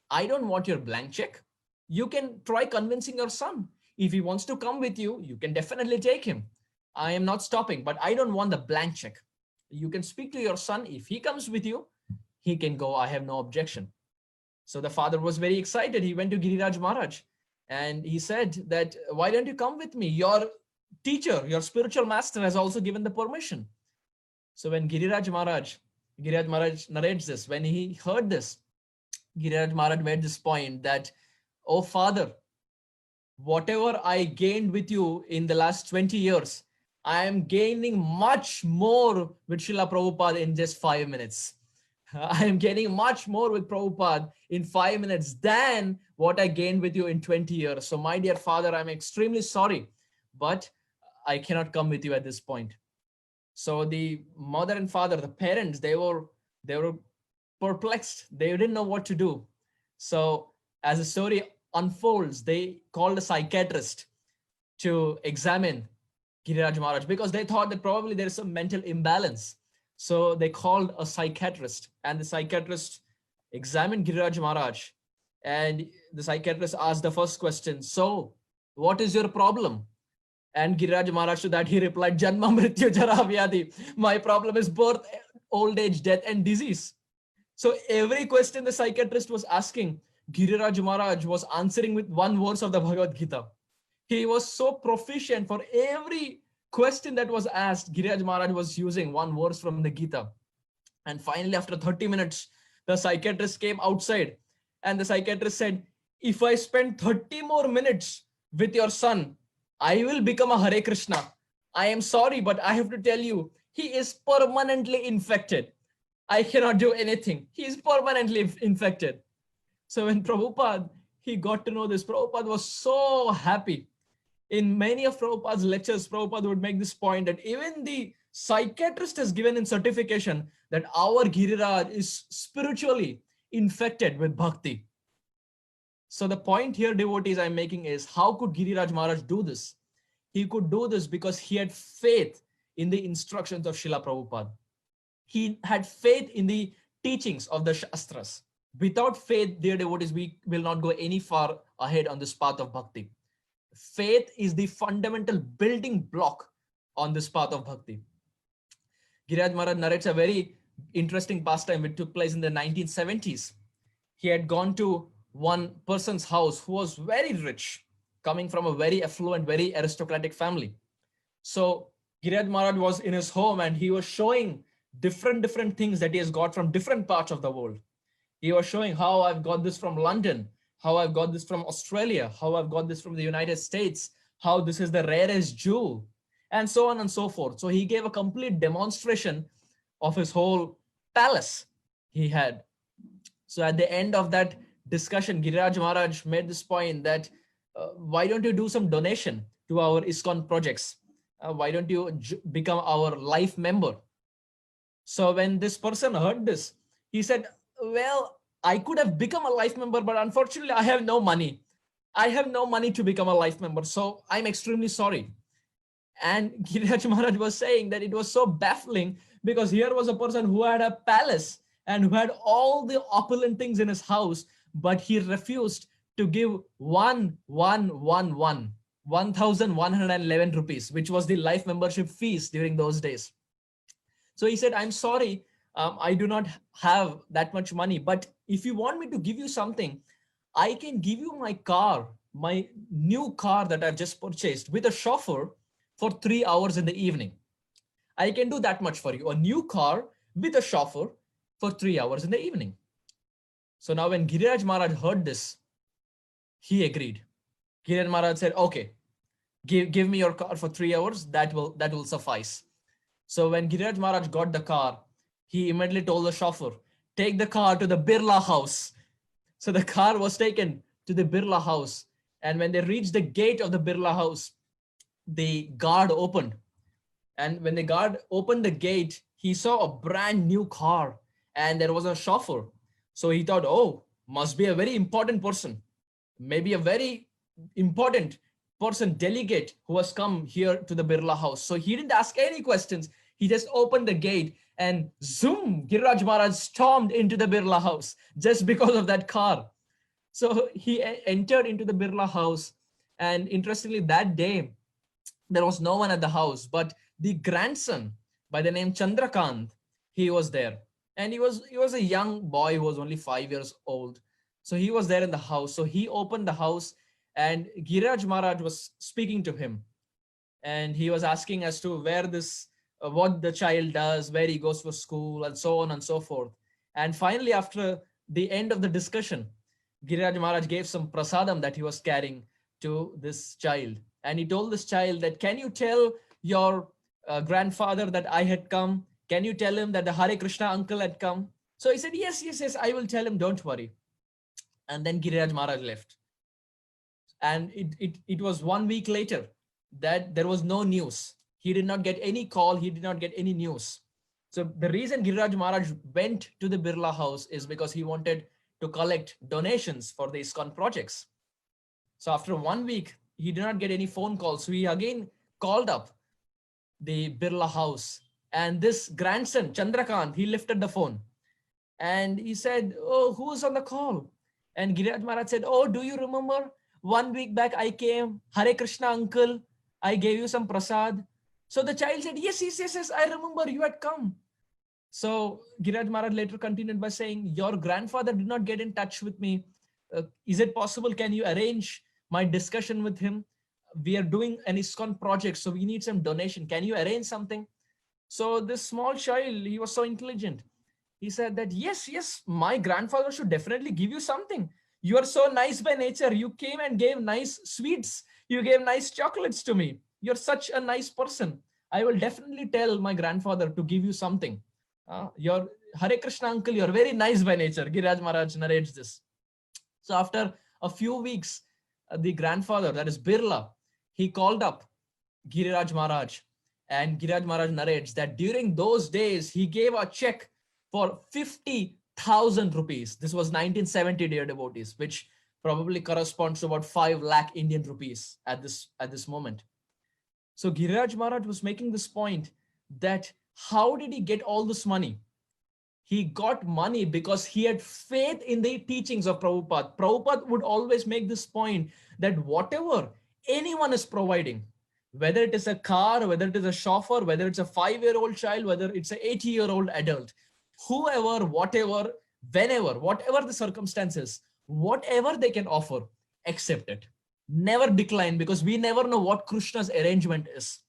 I don't want your blank check. You can try convincing your son. If he wants to come with you, you can definitely take him. I am not stopping, but I don't want the blank check. You can speak to your son. If he comes with you, he can go. I have no objection. So the father was very excited. He went to Giriraj Maharaj and he said that, why don't you come with me? Your teacher, your spiritual master has also given the permission. So when Giriraj Maharaj narrates this, when he heard this, Giriraj Maharaj made this point that, oh father, whatever I gained with you in the last 20 years, I am gaining much more with Srila Prabhupada in just 5 minutes. I am gaining much more with Prabhupada in 5 minutes than what I gained with you in 20 years. So my dear father, I'm extremely sorry, but I cannot come with you at this point. So the mother and father, the parents, they were perplexed. They didn't know what to do. So as the story unfolds, they called a psychiatrist to examine Giriraj Maharaj because they thought that probably there is some mental imbalance. So they called a psychiatrist and the psychiatrist examined Giriraj Maharaj and the psychiatrist asked the first question, so what is your problem? And Giriraj Maharaj to that he replied, Janma Mrityu Jara Vyadhi. My problem is birth, old age, death and disease. So every question the psychiatrist was asking, Giriraj Maharaj was answering with one verse of the Bhagavad Gita. He was so proficient for every question that was asked. Giriraj Maharaj was using one verse from the Gita. And finally, after 30 minutes, the psychiatrist came outside and the psychiatrist said, if I spend 30 more minutes with your son, I will become a Hare Krishna. I am sorry, but I have to tell you, he is permanently infected. I cannot do anything. He is permanently infected. So when Prabhupada, he got to know this, Prabhupada was so happy. In many of Prabhupada's lectures, Prabhupada would make this point that even the psychiatrist has given in certification that our Giriraj is spiritually infected with bhakti. So the point here, devotees, I'm making is how could Giriraj Maharaj do this? He could do this because he had faith in the instructions of Srila Prabhupada. He had faith in the teachings of the Shastras. Without faith, dear devotees, we will not go any far ahead on this path of bhakti. Faith is the fundamental building block on this path of bhakti. Giriraj Maharaj narrates a very interesting pastime which took place in the 1970s. He had gone to one person's house who was very rich, coming from a very affluent, very aristocratic family. So Giriraj Maharaj was in his home and he was showing different things that he has got from different parts of the world. He was showing how I've got this from London, how I've got this from Australia, how I've got this from the United States, how this is the rarest jewel, and so on and so forth. So he gave a complete demonstration of his whole palace he had. So at the end of that discussion, Giriraj Maharaj made this point that why don't you do some donation to our ISKCON projects? Why don't you become our life member? So when this person heard this, he said, well, I could have become a life member, but unfortunately I have no money. I have no money to become a life member. So I'm extremely sorry. And Giriraj Maharaj was saying that it was so baffling because here was a person who had a palace and who had all the opulent things in his house, but he refused to give one 1,111 rupees, which was the life membership fees during those days. So he said, I'm sorry, I do not have that much money, but if you want me to give you something, I can give you my car, my new car that I've just purchased with a chauffeur for 3 hours in the evening. I can do that much for you, a new car with a chauffeur for 3 hours in the evening. So now when Giriraj Maharaj heard this, he agreed. Giriraj Maharaj said, okay, give me your car for 3 hours, that will suffice. So when Giriraj Maharaj got the car, he immediately told the chauffeur, take the car to the Birla house. So the car was taken to the Birla house. And when they reached the gate of the Birla house, the guard opened. And when the guard opened the gate, he saw a brand new car and there was a chauffeur. So he thought, oh, must be a very important person, maybe a very important person, delegate who has come here to the Birla house. So he didn't ask any questions. He just opened the gate and zoom, Giriraj Maharaj stormed into the Birla house just because of that car. So he entered into the Birla house. And interestingly, that day, there was no one at the house, but the grandson by the name Chandrakant, he was there. And he was a young boy who was only 5 years old. So he was there in the house. So he opened the house and Giriraj Maharaj was speaking to him. And he was asking as to where this, what the child does, where he goes for school and so on and so forth. And finally, after the end of the discussion, Giriraj Maharaj gave some prasadam that he was carrying to this child. And he told this child that, can you tell your grandfather that I had come? Can you tell him that the Hare Krishna uncle had come? So he said, yes, I will tell him, don't worry. And then Giriraj Maharaj left. And it was 1 week later that there was no news. He did not get any call. He did not get any news. So the reason Giriraj Maharaj went to the Birla house is because he wanted to collect donations for the ISKCON projects. So after 1 week, he did not get any phone calls. So he again called up the Birla house. And this grandson, Chandrakant, he lifted the phone. And he said, oh, who's on the call? And Giriraj Maharaj said, oh, do you remember 1 week back I came, Hare Krishna uncle, I gave you some prasad. So the child said, yes, I remember you had come. So Giriraj Maharaj later continued by saying, your grandfather did not get in touch with me. Is it possible? Can you arrange my discussion with him? We are doing an ISKCON project, so we need some donation. Can you arrange something? So this small child, he was so intelligent. He said that, yes, my grandfather should definitely give you something. You are so nice by nature. You came and gave nice sweets. You gave nice chocolates to me. You're such a nice person. I will definitely tell my grandfather to give you something. Your Hare Krishna uncle, you're very nice by nature. Giriraj Maharaj narrates this. So after a few weeks, the grandfather, that is Birla, he called up Giriraj Maharaj. And Giriraj Maharaj narrates that during those days, he gave a check for 50,000 rupees. This was 1970, dear devotees, which probably corresponds to about 5 lakh Indian rupees at this moment. So Giriraj Maharaj was making this point that how did he get all this money? He got money because he had faith in the teachings of Prabhupada. Prabhupada would always make this point that whatever anyone is providing, whether it is a car, whether it is a chauffeur, whether it's a 5-year-old child, whether it's an 80-year-old adult, whoever, whatever, whenever, whatever the circumstances, whatever they can offer, accept it. Never decline, because we never know what Krishna's arrangement is.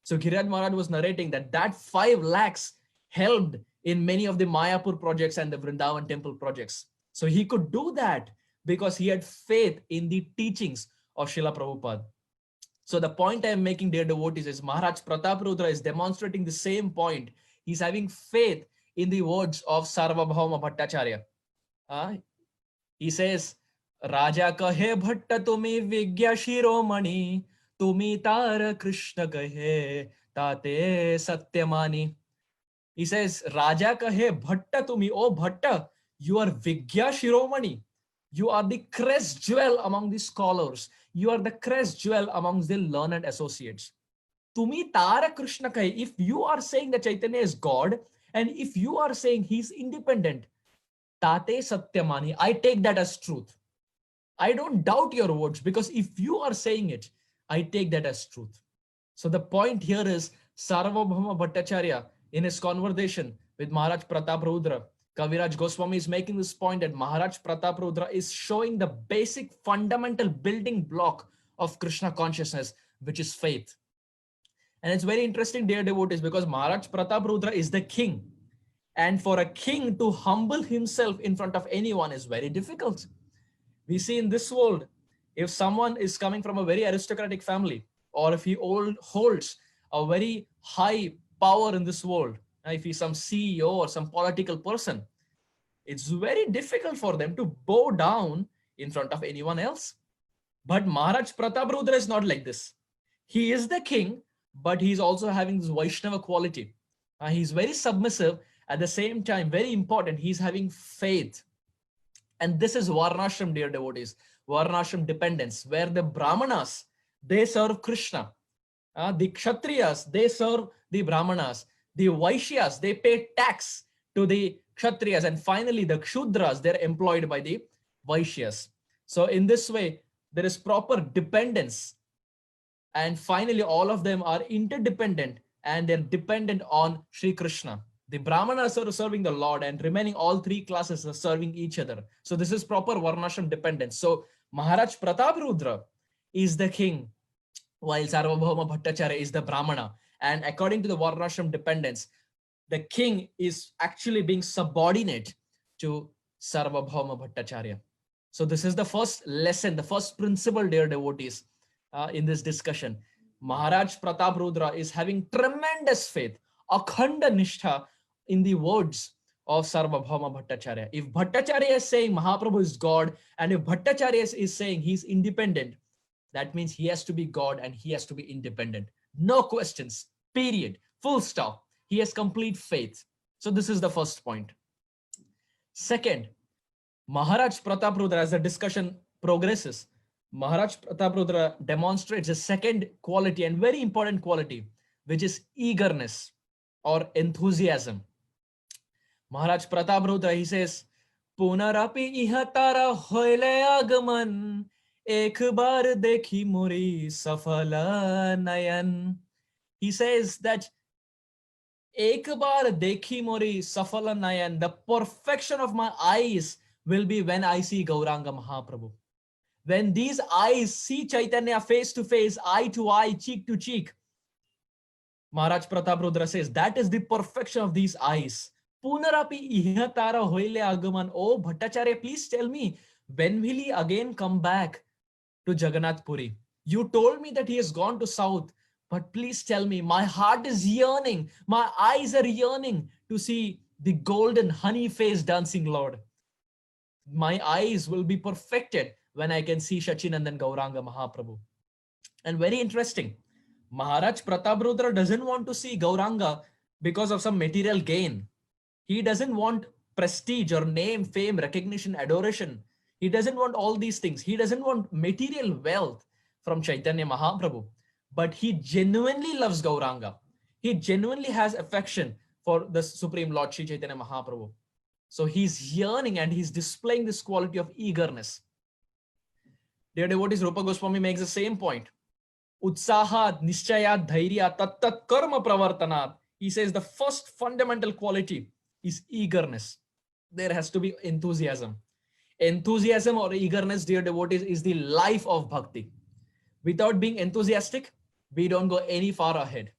So Giriraj Maharaj was narrating that 5 lakhs helped in many of the Mayapur projects and the Vrindavan temple projects. So he could do that because he had faith in the teachings of Srila Prabhupada. So the point I'm making, dear devotees, is Maharaj Prataparudra is demonstrating the same point. He's having faith in the words of Sarvabhauma Bhattacharya. He says, Raja kahe bhatta tumi vigya shiromani, tumi tara Krishna kahe tate satyamani. He says, Raja kahe bhatta tumi, oh bhatta, you are vigya shiromani. You are the crest jewel among the scholars. You are the crest jewel amongst the learned associates. Tumi tara Krishna kahe, if you are saying that Chaitanya is God, and if you are saying he's independent, tate satyamani, I take that as truth. I don't doubt your words, because if you are saying it, I take that as truth. So the point here is Sarvabhauma Bhattacharya, in his conversation with Maharaj Prataparudra, Kaviraj Goswami is making this point that Maharaj Prataparudra is showing the basic fundamental building block of Krishna consciousness, which is faith. And it's very interesting, dear devotees, because Maharaj Prataparudra is the king. And for a king to humble himself in front of anyone is very difficult. We see in this world, if someone is coming from a very aristocratic family, or if he holds a very high power in this world, if he's some CEO or some political person, it's very difficult for them to bow down in front of anyone else. But Maharaj Prataparudra is not like this. He is the king, but he's also having this Vaishnava quality. He's very submissive. At the same time, very important, he's having faith. And this is Varnashram, dear devotees, Varnashram dependence, where the Brahmanas, they serve Krishna. The Kshatriyas, they serve the Brahmanas. The Vaishyas, they pay tax to the Kshatriyas. And finally, the Kshudras, they're employed by the Vaishyas. So in this way, there is proper dependence. And finally, all of them are interdependent and they're dependent on Sri Krishna. The Brahmanas are serving the Lord and remaining all three classes are serving each other. So this is proper Varnashram dependence. So Maharaj Prataparudra is the king, while Sarvabhauma Bhattacharya is the Brahmana. And according to the Varnashram dependence, the king is actually being subordinate to Sarvabhauma Bhattacharya. So this is the first lesson, the first principle, dear devotees, in this discussion. Maharaj Prataparudra is having tremendous faith, akhanda nishtha, in the words of Sarvabhauma Bhattacharya. If Bhattacharya is saying Mahaprabhu is God, and if Bhattacharya is saying he's independent, that means he has to be God and he has to be independent. No questions, period, full stop. He has complete faith. So this is the first point. Second, Maharaj Prataparudra, as the discussion progresses, Maharaj Prataparudra demonstrates a second quality and very important quality, which is eagerness or enthusiasm. Maharaj Prataparudra, he says, Punarapi iha tara hoile agaman, ek bar dekhi muri safala nayan. He says that ek bar dekhi muri safala nayan, the perfection of my eyes will be when I see Gauranga Mahaprabhu. When these eyes see Chaitanya face to face, eye to eye, cheek to cheek, Maharaj Prataparudra says, that is the perfection of these eyes. Punarapi iha tara hoile agaman. Oh, Bhattacharya, please tell me, when will he again come back to Jagannath Puri? You told me that he has gone to south, but please tell me, my heart is yearning, my eyes are yearning to see the golden honey-faced dancing Lord. My eyes will be perfected when I can see Shachinandan Gauranga Mahaprabhu. And very interesting, Maharaj Prataparudra doesn't want to see Gauranga because of some material gain. He doesn't want prestige or name, fame, recognition, adoration. He doesn't want all these things. He doesn't want material wealth from Chaitanya Mahaprabhu. But he genuinely loves Gauranga. He genuinely has affection for the Supreme Lord Sri Chaitanya Mahaprabhu. So he's yearning and he's displaying this quality of eagerness. Dear devotees, Rupa Goswami makes the same point. Utsaha, Nishchaya, Dhairya, Tattat Karma Pravartanat. He says the first fundamental quality is eagerness. There has to be enthusiasm. Enthusiasm or eagerness, dear devotees, is the life of bhakti. Without being enthusiastic, we don't go any far ahead.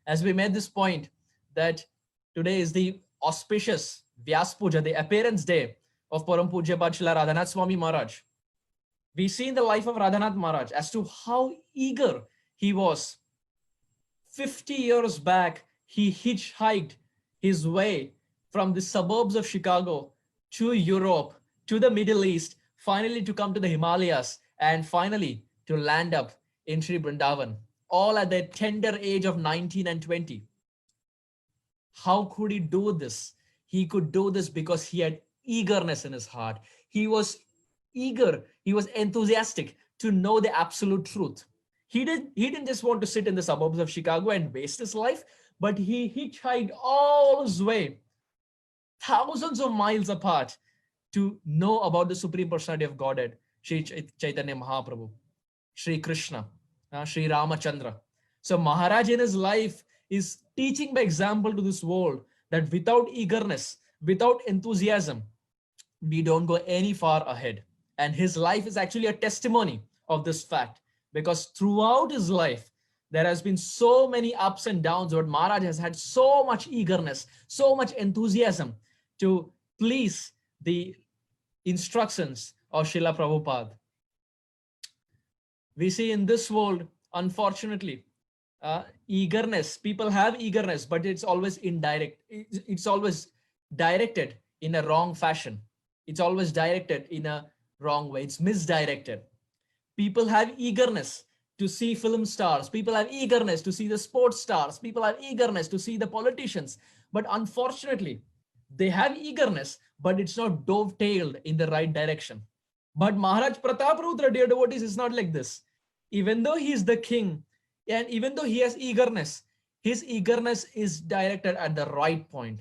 As we made this point that today is the auspicious Vyas Puja, the appearance day of Param Pujya Srila Radhanath Swami Maharaj. We see in the life of Radhanath Maharaj as to how eager he was. 50 years back, he hitchhiked his way from the suburbs of Chicago to Europe, to the Middle East, finally to come to the Himalayas, and finally to land up in Sri Vrindavan, all at the tender age of 19 and 20. How could he do this? He could do this because he had eagerness in his heart. He was eager, he was enthusiastic to know the absolute truth. He didn't just want to sit in the suburbs of Chicago and waste his life, but he hitchhiked all his way, thousands of miles apart, to know about the Supreme Personality of Godhead, Sri Chaitanya Mahaprabhu. Sri Krishna, Sri Ramachandra. So Maharaj in his life is teaching by example to this world that without eagerness, without enthusiasm, we don't go any far ahead. And his life is actually a testimony of this fact, because throughout his life, there has been so many ups and downs, but Maharaj has had so much eagerness, so much enthusiasm to please the instructions of Srila Prabhupada. We see in this world, unfortunately, eagerness, people have eagerness, but it's always indirect. It's always directed in a wrong fashion. It's always directed in a wrong way. It's misdirected. People have eagerness to see film stars. People have eagerness to see the sports stars. People have eagerness to see the politicians. But unfortunately, they have eagerness, but it's not dovetailed in the right direction. But Maharaj Prataparudra, dear devotees, is not like this. Even though he is the king, and even though he has eagerness, his eagerness is directed at the right point.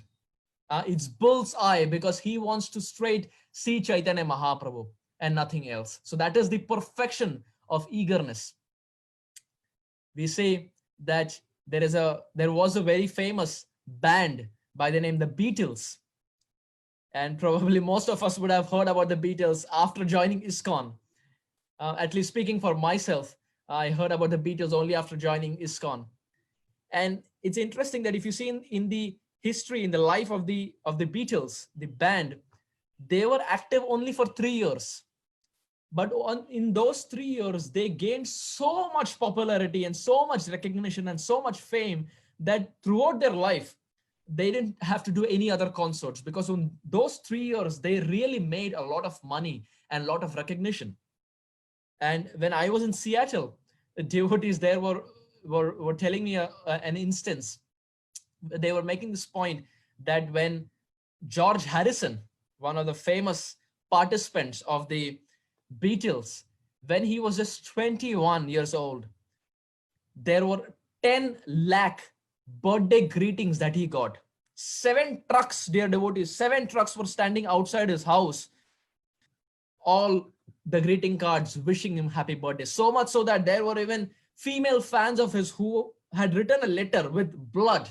It's bull's eye, because he wants to straight see Chaitanya Mahaprabhu and nothing else. So that is the perfection of eagerness. We say that there was a very famous band by the name the Beatles. And probably most of us would have heard about the Beatles after joining ISKCON. At least speaking for myself, I heard about the Beatles only after joining ISKCON. And it's interesting that if you see in the history, in the life of the Beatles, the band, they were active only for 3 years. But in those 3 years, they gained so much popularity and so much recognition and so much fame that throughout their life, they didn't have to do any other concerts, because in those 3 years, they really made a lot of money and a lot of recognition. And when I was in Seattle, the devotees there were telling me an instance. They were making this point that when George Harrison, one of the famous participants of the Beatles, when he was just 21 years old, there were 10 lakh birthday greetings that he got. 7 trucks, dear devotees, 7 trucks were standing outside his house, all the greeting cards wishing him happy birthday. So much so that there were even female fans of his who had written a letter with blood.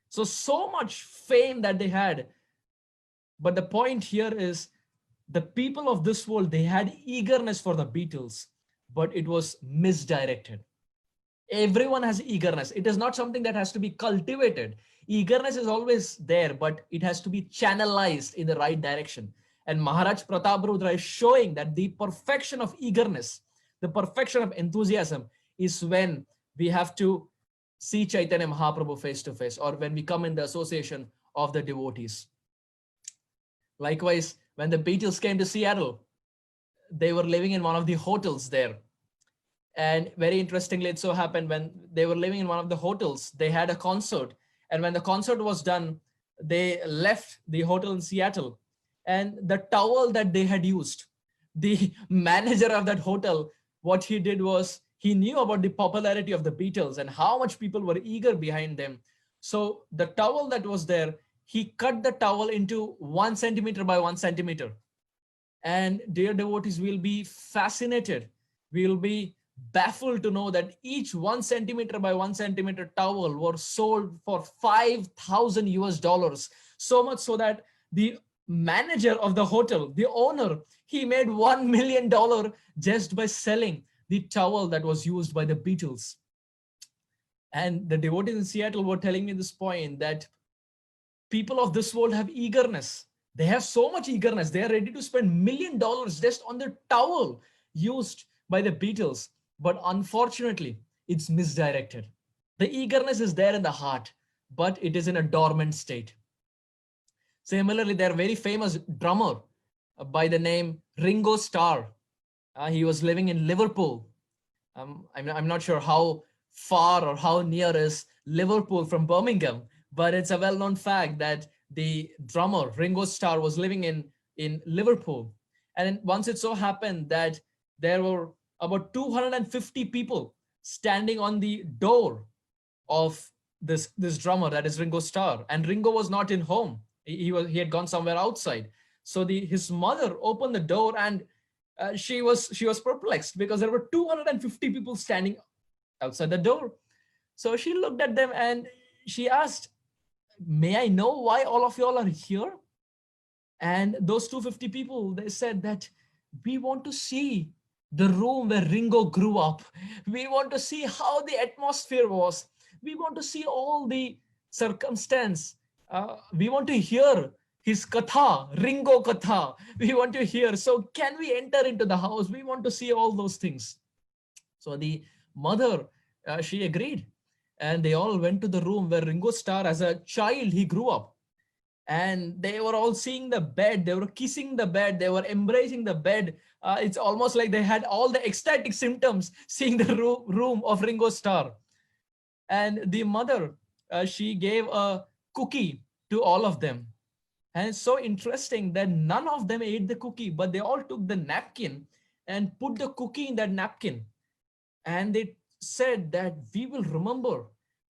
So much fame that they had. But the point here is, the people of this world, they had eagerness for the Beatles, but it was misdirected. Everyone has eagerness. It is not something that has to be cultivated. Eagerness is always there, but it has to be channelized in the right direction. And Maharaj Prataparudra is showing that the perfection of eagerness, the perfection of enthusiasm, is when we have to see Chaitanya Mahaprabhu face to face, or when we come in the association of the devotees. Likewise, when the Beatles came to Seattle, they were living in one of the hotels there. And very interestingly, it so happened when they were living in one of the hotels, they had a concert. And when the concert was done, they left the hotel in Seattle. And the towel that they had used, the manager of that hotel, what he did was, he knew about the popularity of the Beatles and how much people were eager behind them. So the towel that was there, he cut the towel into 1 centimeter by 1 centimeter. And dear devotees, will be fascinated. We will be baffled to know that each 1 centimeter by 1 centimeter towel were sold for $5,000. So much so that the manager of the hotel, the owner, he made $1 million just by selling the towel that was used by the Beatles. And the devotees in Seattle were telling me this point, that people of this world have eagerness. They have so much eagerness. They are ready to spend $1 million just on the towel used by the Beatles. But unfortunately, it's misdirected. The eagerness is there in the heart, but it is in a dormant state. Similarly, there are very famous drummer by the name Ringo Starr. He was living in Liverpool. I'm not sure how far or how near is Liverpool from Birmingham, but it's a well-known fact that the drummer Ringo Starr was living in Liverpool. And once it so happened that there were about 250 people standing on the door of this drummer, that is Ringo Starr. And Ringo was not in home. He had gone somewhere outside. So his mother opened the door, and she was perplexed because there were 250 people standing outside the door. So she looked at them and she asked, may I know why all of y'all are here? And those 250 people, they said that we want to see the room where Ringo grew up. We want to see how the atmosphere was. We want to see all the circumstance. We want to hear his katha, Ringo katha. We want to hear. So can we enter into the house? We want to see all those things. So the mother, she agreed. And they all went to the room where Ringo Starr, as a child, he grew up. And they were all seeing the bed. They were kissing the bed. They were embracing the bed. It's almost like they had all the ecstatic symptoms seeing the room of Ringo Starr. And the mother, she gave a cookie to all of them. And it's so interesting that none of them ate the cookie, but they all took the napkin and put the cookie in that napkin. And they said that we will remember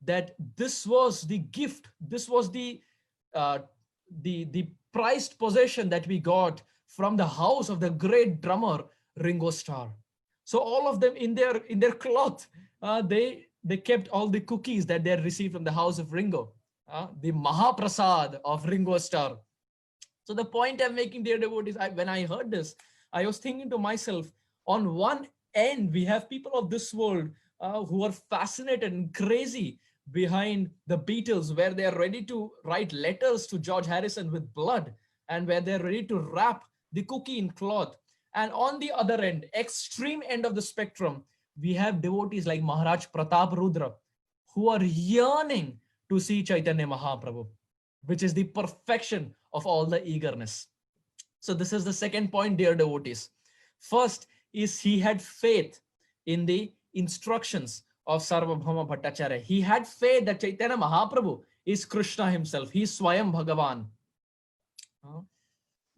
that this was the gift. This was the prized possession that we got from the house of the great drummer Ringo Starr. So all of them in their cloth, they kept all the cookies that they had received from the house of Ringo, the Mahaprasad of Ringo Starr. So the point I'm making, dear devotees, when I heard this, I was thinking to myself, on one end, we have people of this world who are fascinated and crazy behind the Beatles, where they are ready to write letters to George Harrison with blood, and where they're ready to wrap the cookie in cloth. And on the other end, extreme end of the spectrum, we have devotees like Maharaj Prataparudra, who are yearning to see Chaitanya Mahaprabhu, which is the perfection of all the eagerness. So this is the second point, dear devotees. First is he had faith in the instructions of Sarvabhauma Bhattacharya. He had faith that Chaitanya Mahaprabhu is Krishna himself. He is Swayam Bhagavan.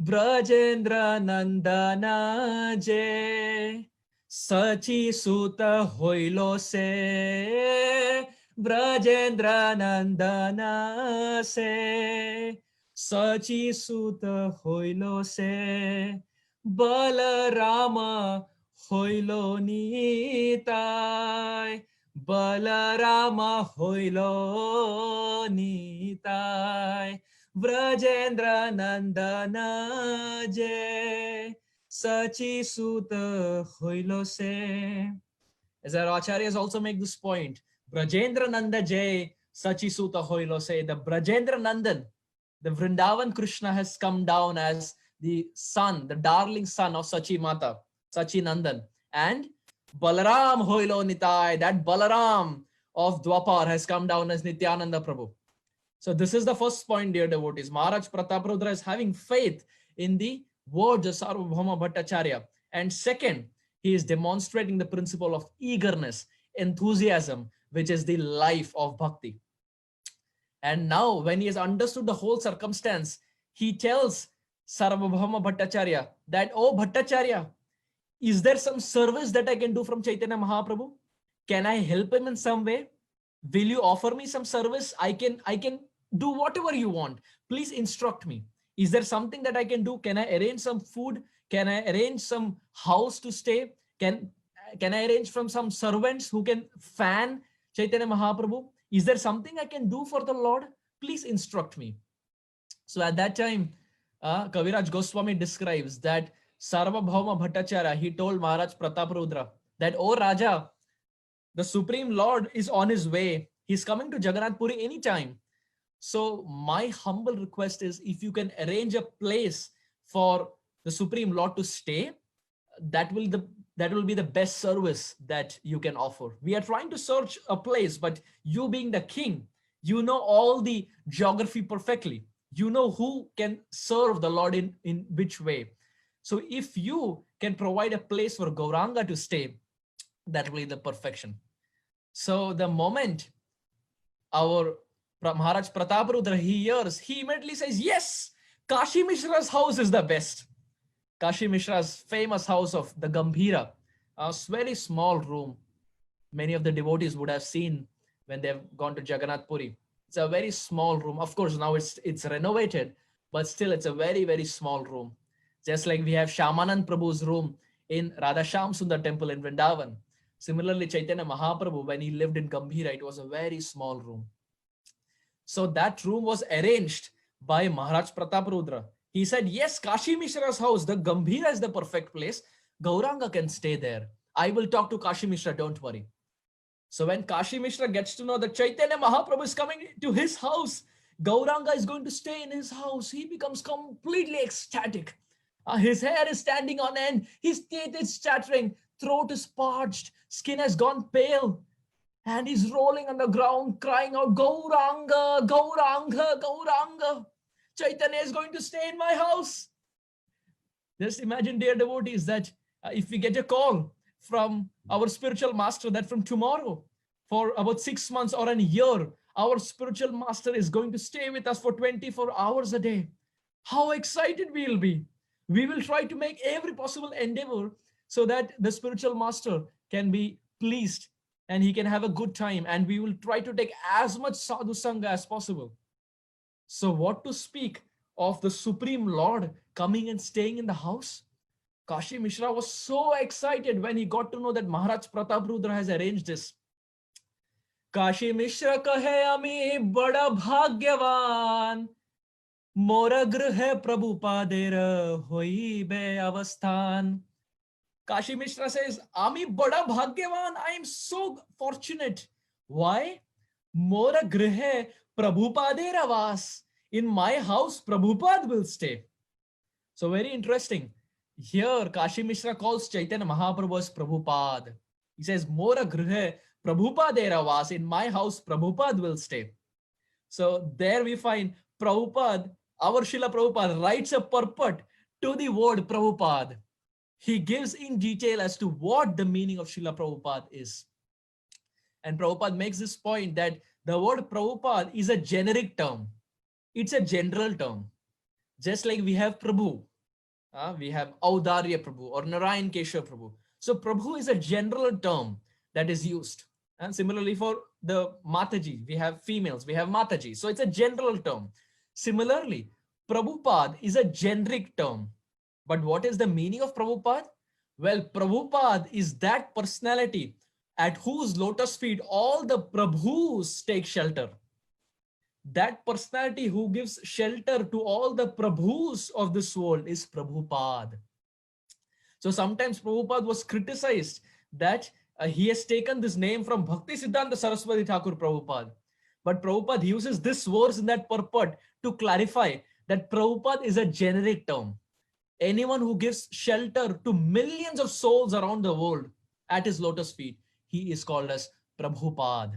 Brajendra Nandana Je Sachi Suta Hoilo Se Brajendra Nandana Se Sachi Suta Hoilo Se Balarama Hoilo Nitai Balarama Hoilo Nitai Vrajendra Nandana Je Sachi Suta Hoilo Se. As our acharyas also make this point, Brajendra Nanda Je Sachi Suta Hoilo Se. The Brajendra Nandan, the Vrindavan Krishna, has come down as the son, the darling son of Sachi Mata, Sachi Nandan. And Balaram Hoilo Nitai, that Balaram of Dwapar, has come down as Nityananda Prabhu. So this is the first point, dear devotees. Maharaj Prataparudra is having faith in the words of Sarvabhauma Bhattacharya. And second, he is demonstrating the principle of eagerness, enthusiasm, which is the life of bhakti. And now when he has understood the whole circumstance, he tells Sarvabhauma Bhattacharya that, oh Bhattacharya, is there some service that I can do from Chaitanya Mahaprabhu? Can I help him in some way? Will you offer me some service? I can do whatever you want. Please instruct me. Is there something that I can do? Can I arrange some food? Can I arrange some house to stay? Can I arrange from some servants who can fan Chaitanya Mahaprabhu? Is there something I can do for the Lord? Please instruct me. So at that time, Kaviraj Goswami describes that Sarvabhauma Bhattacharya, he told Maharaj Prataparudra that, oh Raja, the Supreme Lord is on his way. He's coming to Jagannath Puri anytime. So my humble request is, if you can arrange a place for the Supreme Lord to stay, that will be the best service that you can offer. We are trying to search a place, but you being the king, you know all the geography perfectly. You know who can serve the Lord in which way. So if you can provide a place for Gauranga to stay, that will be the perfection. So the moment our Maharaj Prataparudra, he hears, he immediately says, yes, Kashi Mishra's house is the best. Kashi Mishra's famous house of the Gambhira, a very small room. Many of the devotees would have seen when they've gone to Jagannath Puri. It's a very small room. Of course, now it's renovated, but still it's a very, very small room. Just like we have Shamanand Prabhu's room in Radhasham Sundar temple in Vrindavan. Similarly, Chaitanya Mahaprabhu, when he lived in Gambhira, it was a very small room. So that room was arranged by Maharaj Prataparudra. He said, yes, Kashi Mishra's house, the Gambhira is the perfect place. Gauranga can stay there. I will talk to Kashi Mishra, don't worry. So when Kashi Mishra gets to know that Chaitanya Mahaprabhu is coming to his house, Gauranga is going to stay in his house, he becomes completely ecstatic. His hair is standing on end, his teeth is chattering, throat is parched, skin has gone pale, and he's rolling on the ground, crying out, Gauranga, Gauranga, Gauranga. Chaitanya is going to stay in my house. Just imagine, dear devotees, that if we get a call from our spiritual master that from tomorrow, for about 6 months or a year, our spiritual master is going to stay with us for 24 hours a day. How excited we will be. We will try to make every possible endeavor so that the spiritual master can be pleased and he can have a good time, and we will try to take as much sadhu sangha as possible. So what to speak of the Supreme Lord coming and staying in the house? Kashi Mishra was so excited when he got to know that Maharaj Prataparudra has arranged this. Kashi Mishra kahe ami bada bhagyavan, mora grihe Prabhupadera hoibe avasthan. Kashi Mishra says, Ami bada bhagyavan, I am so fortunate. Why? Mora grihe Prabhupadera vas. In my house, Prabhupada will stay. So very interesting. Here, Kashi Mishra calls Chaitanya Mahaprabhu as Prabhupada. He says, Mora grihe Prabhupadera vas. In my house, Prabhupada will stay. So there we find Prabhupada, our Srila Prabhupada writes a purport to the word Prabhupada. He gives in detail as to what the meaning of Srila Prabhupada is. And Prabhupada makes this point that the word Prabhupada is a generic term. It's a general term. Just like we have Prabhu, we have Audarya Prabhu or Narayan Keshav Prabhu. So Prabhu is a general term that is used. And similarly for the Mataji, we have females, we have Mataji. So it's a general term. Similarly, Prabhupada is a generic term. But what is the meaning of Prabhupada? Well, Prabhupada is that personality at whose lotus feet all the Prabhus take shelter. That personality who gives shelter to all the Prabhus of this world is Prabhupada. So sometimes Prabhupada was criticized that he has taken this name from Bhakti Siddhanta Saraswati Thakur Prabhupada. But Prabhupada uses this verse in that purport to clarify that Prabhupada is a generic term. Anyone who gives shelter to millions of souls around the world at his lotus feet, he is called as Prabhupada.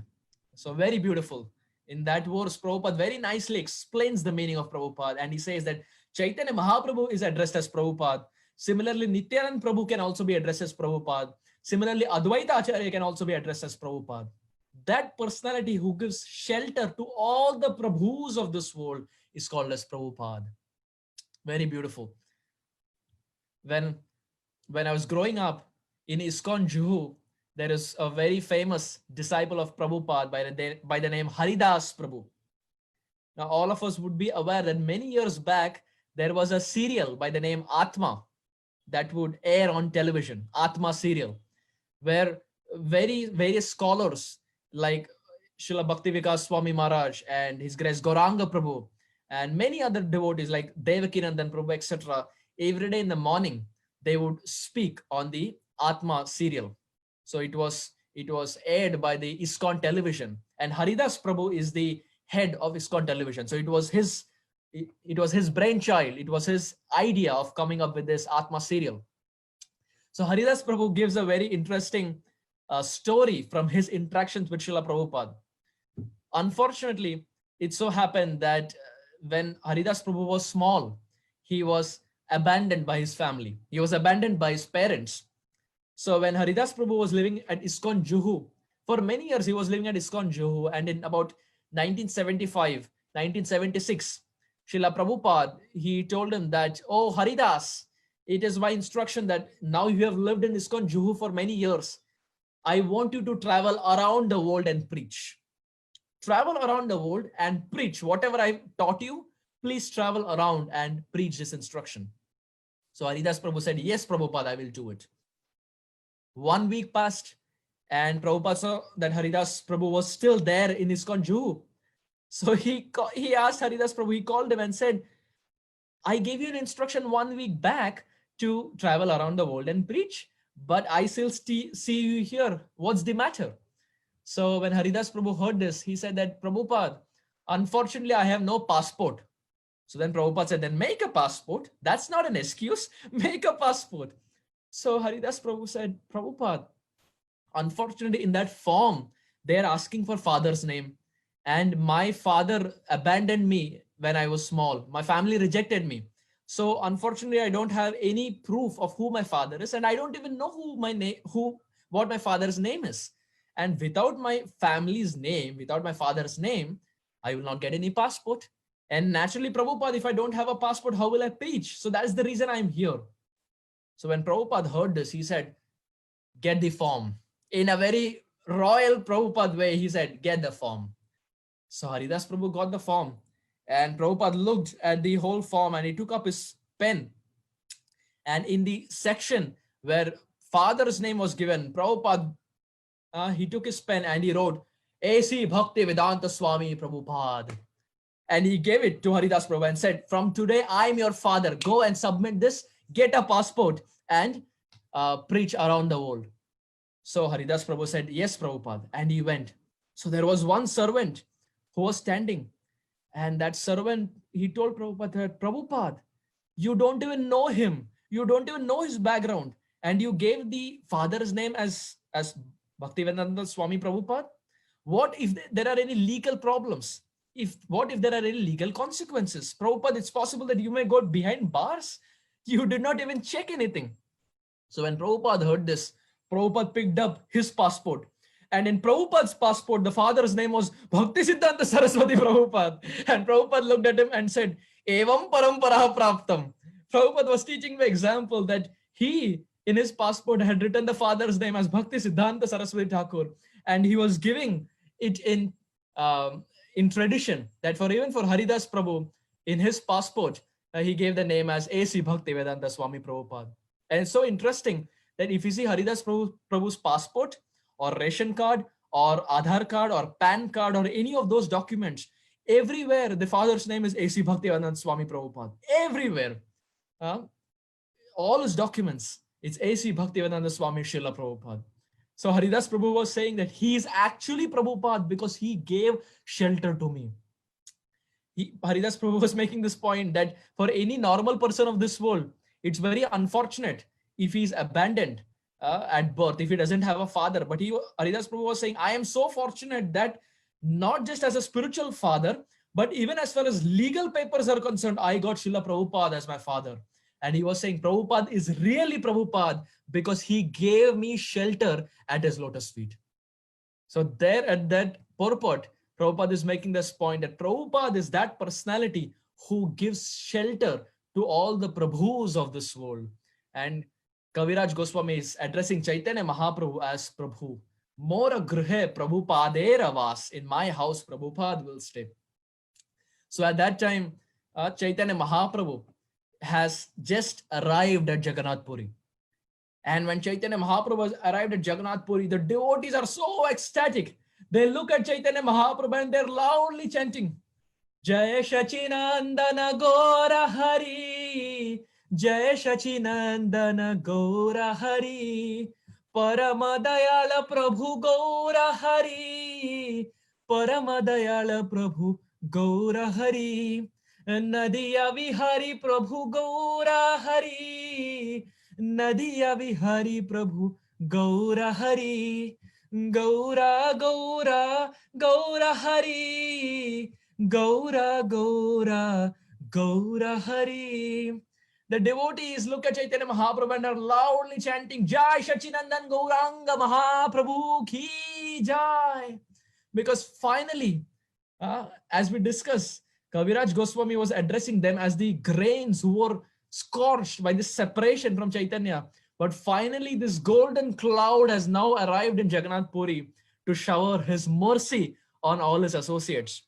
So very beautiful. In that verse, Prabhupada very nicely explains the meaning of Prabhupada, and he says that Chaitanya Mahaprabhu is addressed as Prabhupada. Similarly, Nityanand Prabhu can also be addressed as Prabhupada. Similarly, Advaita Acharya can also be addressed as Prabhupada. That personality who gives shelter to all the Prabhus of this world is called as Prabhupada. Very beautiful. When I was growing up in ISKCON Juhu, there is a very famous disciple of Prabhupada by the name Haridas Prabhu. Now, all of us would be aware that many years back, there was a serial by the name Atma that would air on television, Atma serial, where various scholars like Srila Bhakti Vikas Swami Maharaj and His Grace Gauranga Prabhu and many other devotees like Devakinandan Prabhu, etc. Every day in the morning, they would speak on the Atma serial. So it was aired by the ISKCON television, and Haridas Prabhu is the head of ISKCON television. So it was his brainchild. It was his idea of coming up with this Atma serial. So Haridas Prabhu gives a very interesting story from his interactions with Srila Prabhupada. Unfortunately, it so happened that when Haridas Prabhu was small, he was abandoned by his family. He was abandoned by his parents. So when Haridas Prabhu was living at ISKCON Juhu, for many years he was living at ISKCON Juhu, and in about 1975, 1976, Srila Prabhupada, he told him that, oh Haridas, it is my instruction that now you have lived in ISKCON Juhu for many years. I want you to travel around the world and preach. Travel around the world and preach. Whatever I taught you, please travel around and preach this instruction. So Haridas Prabhu said, yes, Prabhupada, I will do it. 1 week passed, and Prabhupada saw that Haridas Prabhu was still there in ISKCON Juhu. So he asked Haridas Prabhu, he called him and said, I gave you an instruction 1 week back to travel around the world and preach, but I still see you here. What's the matter? So when Haridas Prabhu heard this, he said that, Prabhupada, unfortunately, I have no passport. So then Prabhupada said, then make a passport. That's not an excuse. Make a passport. So Haridas Prabhu said, Prabhupada, unfortunately, in that form, they are asking for father's name. And my father abandoned me when I was small. My family rejected me. So unfortunately, I don't have any proof of who my father is. And I don't even know what my father's name is. And without my family's name, without my father's name, I will not get any passport. And naturally, Prabhupada, if I don't have a passport, how will I preach? So that's the reason I'm here. So when Prabhupada heard this, he said, get the form. In a very royal Prabhupada way, he said, get the form. So Haridas Prabhu got the form, and Prabhupada looked at the whole form and he took up his pen. And in the section where father's name was given, Prabhupada, he took his pen and he wrote, A.C. Bhakti Vedanta Swami Prabhupada. And he gave it to Haridas Prabhu and said, from today, I'm your father. Go and submit this, get a passport, and preach around the world. So Haridas Prabhu said, yes, Prabhupada. And he went. So there was one servant who was standing. And that servant, he told Prabhupada, Prabhupada, you don't even know him. You don't even know his background. And you gave the father's name as Bhaktivedanta Swami Prabhupada. What if there are any legal problems? What if there are any legal consequences? Prabhupada, it's possible that you may go behind bars. You did not even check anything. So when Prabhupada heard this, Prabhupada picked up his passport. And in Prabhupada's passport, the father's name was Bhaktisiddhanta Saraswati Prabhupada. And Prabhupada looked at him and said, Evam parampara praptam. Prabhupada was teaching the example that he, in his passport, had written the father's name as Bhaktisiddhanta Saraswati Thakur. And he was giving it in tradition that even for Haridas Prabhu, in his passport, he gave the name as A.C. Bhaktivedanta Swami Prabhupada. And it's so interesting that if you see Haridas Prabhu's passport, or ration card, or Aadhaar card, or PAN card, or any of those documents, everywhere the father's name is A.C. Bhaktivedanta Swami Prabhupada. Everywhere. All his documents, it's A.C. Bhaktivedanta Swami Srila Prabhupada. So Haridas Prabhu was saying that he is actually Prabhupada because he gave shelter to me. Haridas Prabhu was making this point that for any normal person of this world, it's very unfortunate if he is abandoned at birth, if he doesn't have a father. But Haridas Prabhu was saying, I am so fortunate that not just as a spiritual father, but even as far as legal papers are concerned, I got Srila Prabhupada as my father. And he was saying Prabhupada is really Prabhupada because he gave me shelter at his lotus feet. So there at that purport, Prabhupada is making this point that Prabhupada is that personality who gives shelter to all the Prabhus of this world. And Kaviraj Goswami is addressing Chaitanya Mahaprabhu as Prabhu. Mora grihe Prabhupadera vas. In my house, Prabhupada will stay. So at that time, Chaitanya Mahaprabhu has just arrived at Jagannath Puri. And when Chaitanya Mahaprabhu has arrived at Jagannath Puri, the devotees are so ecstatic. They look at Chaitanya Mahaprabhu and they're loudly chanting, Jai Shachinandana Gora Hari, Jai Shachinandana Gora Hari, Paramadayala Prabhu Gora Hari, Paramadayala Prabhu Gora Hari, Nadiya Vihari Prabhu Gora Hari, Nadiya Vihari Prabhu Gora Hari, Gaura Gaura Gaura Hari, Gaura Gaura Gaura Hari. The devotees look at Chaitanya Mahaprabhu and are loudly chanting Jai Shachinandan Gauranga Mahaprabhu Ki Jai. Because finally, as we discuss, Kaviraj Goswami was addressing them as the grains who were scorched by this separation from Chaitanya. But finally, this golden cloud has now arrived in Jagannath Puri to shower his mercy on all his associates.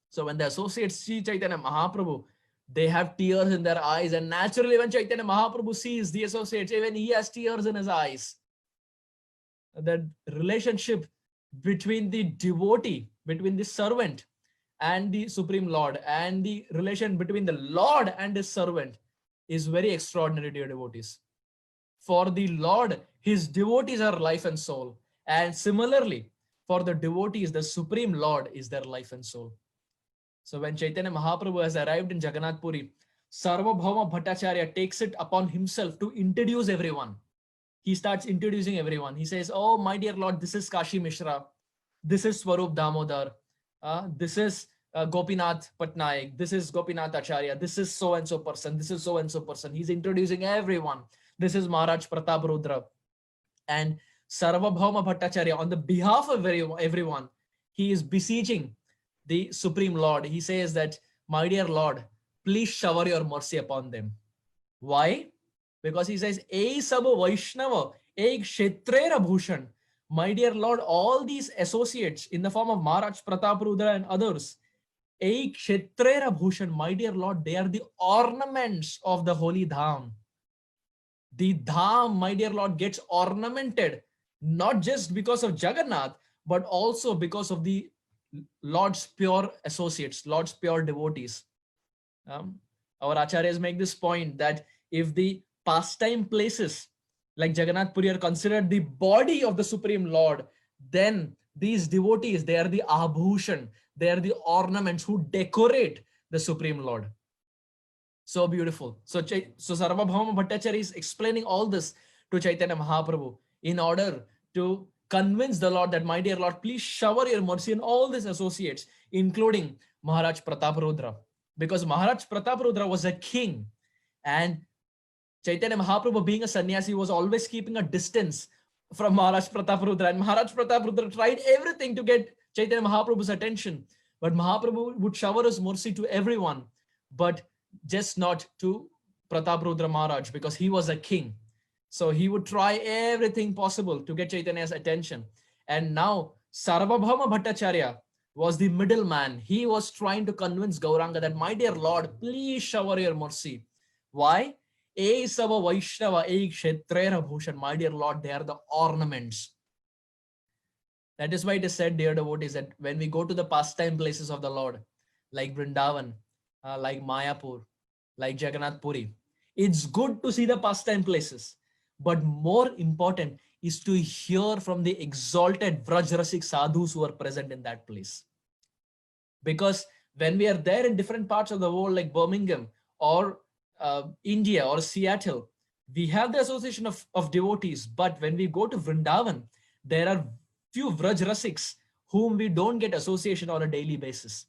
So when the associates see Chaitanya Mahaprabhu, they have tears in their eyes. And naturally, when Chaitanya Mahaprabhu sees the associates, even he has tears in his eyes. the relationship between the devotee, between the servant and the Supreme Lord, and the relation between the Lord and his servant is very extraordinary, dear devotees. For the Lord, his devotees are life and soul. And similarly, for the devotees, the Supreme Lord is their life and soul. So when Chaitanya Mahaprabhu has arrived in Jagannath Puri, Sarvabhauma Bhattacharya takes it upon himself to introduce everyone. He starts introducing everyone. He says, oh, my dear Lord, this is Kashi Mishra. This is Swarup Damodar. This is Gopinath Patnaik. This is Gopinath Acharya. This is so-and-so person. This is so-and-so person. He's introducing everyone. This is Maharaj Prataparudra. And Sarvabhauma Bhattacharya, on the behalf of everyone, he is beseeching the Supreme Lord. He says that, my dear Lord, please shower your mercy upon them. Why? Because he says, Ei Sabo Vaishnava, Ei Kshetrera Bhushan. My dear Lord, all these associates in the form of Maharaj Prataparudra and others, Ei Kshetrera Bhushan, my dear Lord, they are the ornaments of the holy Dham. The Dham, my dear Lord, gets ornamented, not just because of Jagannath, but also because of the Lord's pure associates, Lord's pure devotees. Our acharyas make this point that if the pastime places like Jagannath Puri are considered the body of the Supreme Lord, then these devotees, they are the abhushan, they are the ornaments who decorate the Supreme Lord. So beautiful. So Sarvabhauma Bhattacharya is explaining all this to Chaitanya Mahaprabhu in order to convince the Lord that, my dear Lord, please shower your mercy on all these associates, including Maharaj Prataparudra. Because Maharaj Prataparudra was a king, and Chaitanya Mahaprabhu, being a sannyasi, was always keeping a distance from Maharaj Prataparudra. And Maharaj Prataparudra tried everything to get Chaitanya Mahaprabhu's attention. But Mahaprabhu would shower his mercy to everyone, but just not to Prataparudra Maharaj, because he was a king. So he would try everything possible to get Chaitanya's attention. And now Sarvabhauma Bhattacharya was the middleman. He was trying to convince Gauranga that, my dear Lord, please shower your mercy. Why? Ei Sava Vaishnava, Ei Kshetrera Bhushan. My dear Lord, they are the ornaments. That is why it is said, dear devotees, that when we go to the pastime places of the Lord, like Vrindavan, like Mayapur, like Jagannath Puri, it's good to see the pastime places. But more important is to hear from the exalted Vrajrasik sadhus who are present in that place. Because when we are there in different parts of the world, like Birmingham or India or Seattle, we have the association of devotees. But when we go to Vrindavan, there are few Vrajrasiks whom we don't get association on a daily basis.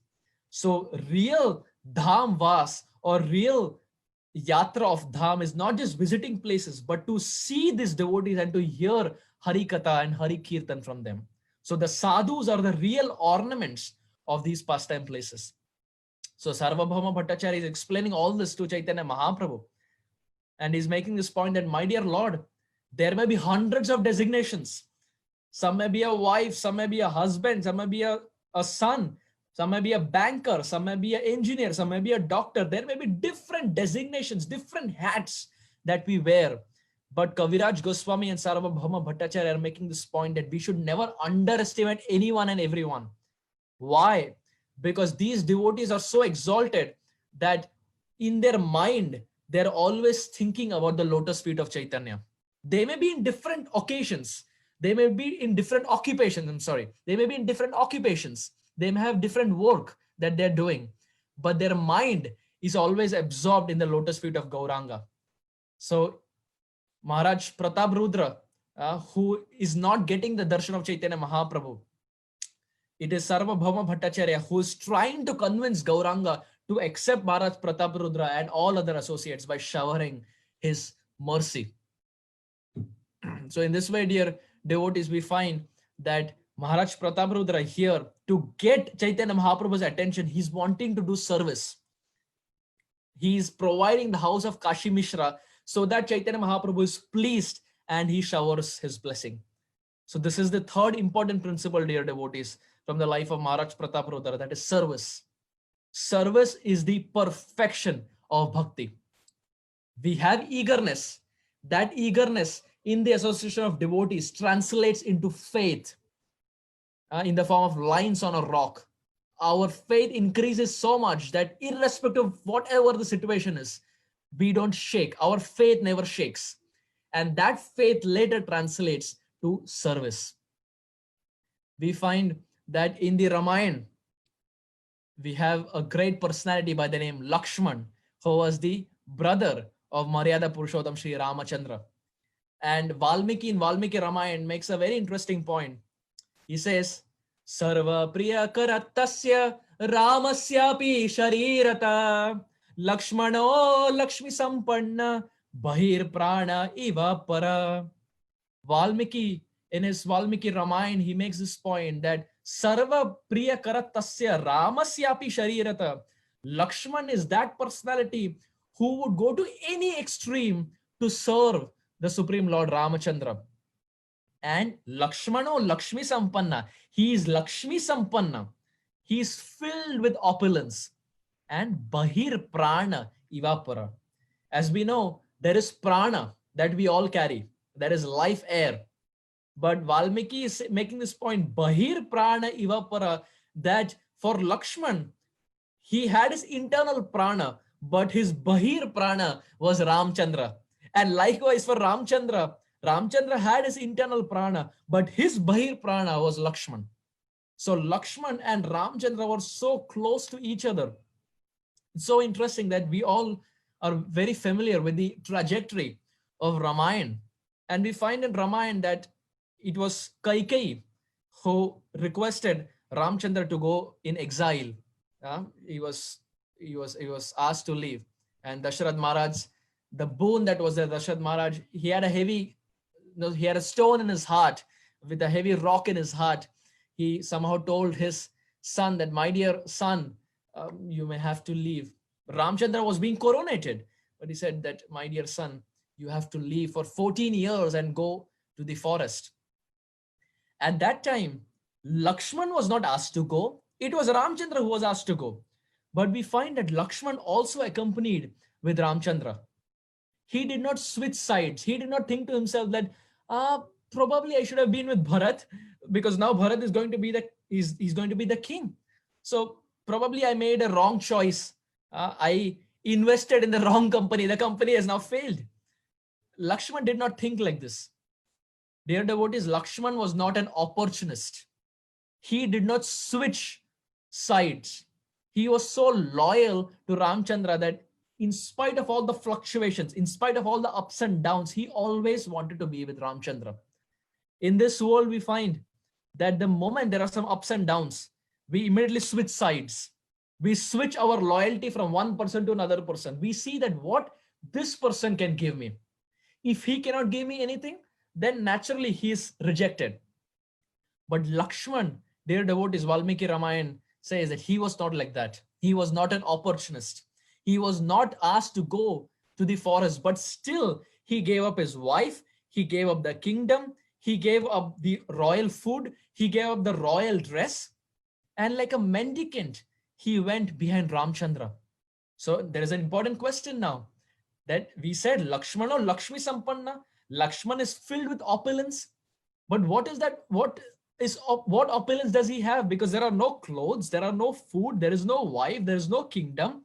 So real Dham Vas or real Yatra of Dham is not just visiting places, but to see these devotees and to hear Hari Katha and Hari Kirtan from them. So the sadhus are the real ornaments of these pastime places. So Sarvabhauma Bhattacharya is explaining all this to Chaitanya Mahaprabhu. And he's making this point that, my dear Lord, there may be hundreds of designations. Some may be a wife, some may be a husband, some may be a son, some may be a banker, some may be an engineer, some may be a doctor. There may be different designations, different hats that we wear. But Kaviraj Goswami and Sarvabhauma Bhattacharya are making this point that we should never underestimate anyone and everyone. Why? Because these devotees are so exalted that in their mind, they're always thinking about the lotus feet of Chaitanya. They may be in different occasions. They may be in different occupations. They may be in different occupations. They may have different work that they're doing, but their mind is always absorbed in the lotus feet of Gauranga. So Maharaj Prataparudra, who is not getting the darshan of Chaitanya Mahaprabhu, it is Sarvabhauma Bhattacharya who is trying to convince Gauranga to accept Maharaj Prataparudra and all other associates by showering his mercy. So in this way, dear devotees, we find that Maharaj Prataparudra here, to get Chaitanya Mahaprabhu's attention, he's wanting to do service. He is providing the house of Kashi Mishra so that Chaitanya Mahaprabhu is pleased and he showers his blessing. So this is the third important principle, dear devotees, from the life of Maharaj Prataparudra, that is service. Service is the perfection of bhakti. We have eagerness. That eagerness in the association of devotees translates into faith in the form of lines on a rock. Our faith increases so much that irrespective of whatever the situation is, we don't shake. Our faith never shakes. And that faith later translates to service. We find that in the Ramayana, we have a great personality by the name Lakshman, who was the brother of Maryada Purushottam Sri Ramachandra. And Valmiki in Valmiki Ramayana makes a very interesting point. He says, Sarva Priya Karatasya Ramasyapi Sharirata Lakshmano Lakshmi Sampanna Bahir Prana Iva Para. Valmiki, in his Valmiki Ramayana, he makes this point that Sarva Priya Karatasya Ramasyapi Sharirata. Lakshman is that personality who would go to any extreme to serve the Supreme Lord Ramachandra. And Lakshmano Lakshmi Sampanna. He is Lakshmi Sampanna. He is filled with opulence. And Bahir Prana Ivapara. As we know, there is prana that we all carry. There is life air. But Valmiki is making this point, Bahir Prana Ivapara, that for Lakshman, he had his internal prana, but his Bahir Prana was Ramchandra. And likewise for Ramchandra, Ramchandra had his internal prana, but his Bahir Prana was Lakshman. So Lakshman and Ramchandra were so close to each other. It's so interesting that we all are very familiar with the trajectory of Ramayana. And we find in Ramayana that it was Kaikeyi who requested Ramchandra to go in exile. He was asked to leave. And Dasharath Maharaj, the boon that was there, Dasharath Maharaj, he had a stone in his heart, with a heavy rock in his heart. He somehow told his son that, my dear son, you may have to leave. Ramchandra was being coronated, but he said that, my dear son, you have to leave for 14 years and go to the forest. At that time, Lakshman was not asked to go. It was Ramchandra who was asked to go. But we find that Lakshman also accompanied with Ramchandra. He did not switch sides. He did not think to himself that, probably I should have been with Bharat, because now Bharat is going to be he's going to be the king. So probably I made a wrong choice. I invested in the wrong company. The company has now failed. Lakshman did not think like this. Dear devotees, Lakshman was not an opportunist. He did not switch sides. He was so loyal to Ramchandra that in spite of all the fluctuations, in spite of all the ups and downs, he always wanted to be with Ramchandra. In this world, we find that the moment there are some ups and downs, we immediately switch sides. We switch our loyalty from one person to another person. We see that what this person can give me. If he cannot give me anything, then naturally he is rejected. But Lakshman, dear devotees, Valmiki Ramayana says that he was not like that. He was not an opportunist. He was not asked to go to the forest, but still he gave up his wife. He gave up the kingdom. He gave up the royal food. He gave up the royal dress. And like a mendicant, he went behind Ramchandra. So there is an important question now, that we said Lakshmano Lakshmi Sampanna. Lakshman is filled with opulence. But what is that? What opulence does he have? Because there are no clothes, there are no food, there is no wife, there is no kingdom.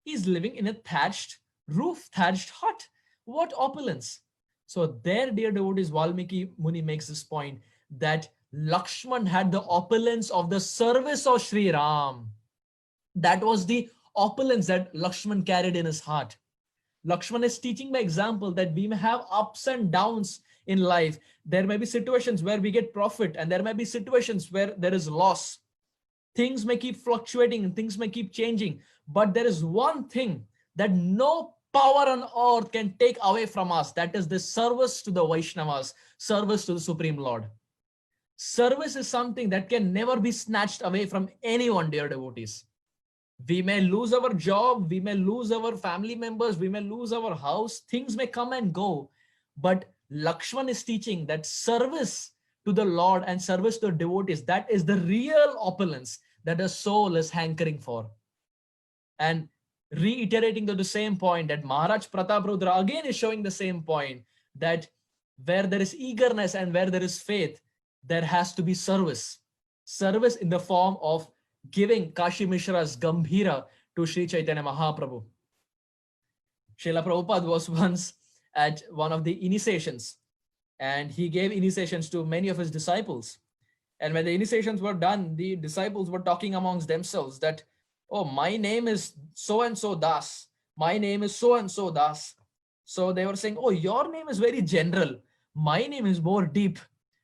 He's living in a thatched roof, thatched hut. What opulence? So there, dear devotees, Valmiki Muni makes this point that Lakshman had the opulence of the service of Sri Ram. That was the opulence that Lakshman carried in his heart. Lakshman is teaching by example that we may have ups and downs in life. There may be situations where we get profit, and there may be situations where there is loss. Things may keep fluctuating and things may keep changing. But there is one thing that no power on earth can take away from us. That is the service to the Vaishnavas, service to the Supreme Lord. Service is something that can never be snatched away from anyone, dear devotees. We may lose our job, we may lose our family members, we may lose our house, things may come and go. But Lakshman is teaching that service to the Lord and service to devotees, that is the real opulence that the soul is hankering for. And reiterating to the same point, that Maharaj Prataparudra again is showing the same point, that where there is eagerness and where there is faith, there has to be service. Service in the form of giving Kashi Mishra's Gambhira to Sri Chaitanya Mahaprabhu. Srila Prabhupada was once at one of the initiations, and he gave initiations to many of his disciples. And when the initiations were done, the disciples were talking amongst themselves that, oh, my name is so-and-so Das. My name is so-and-so Das. So they were saying, oh, your name is very general. My name is more deep.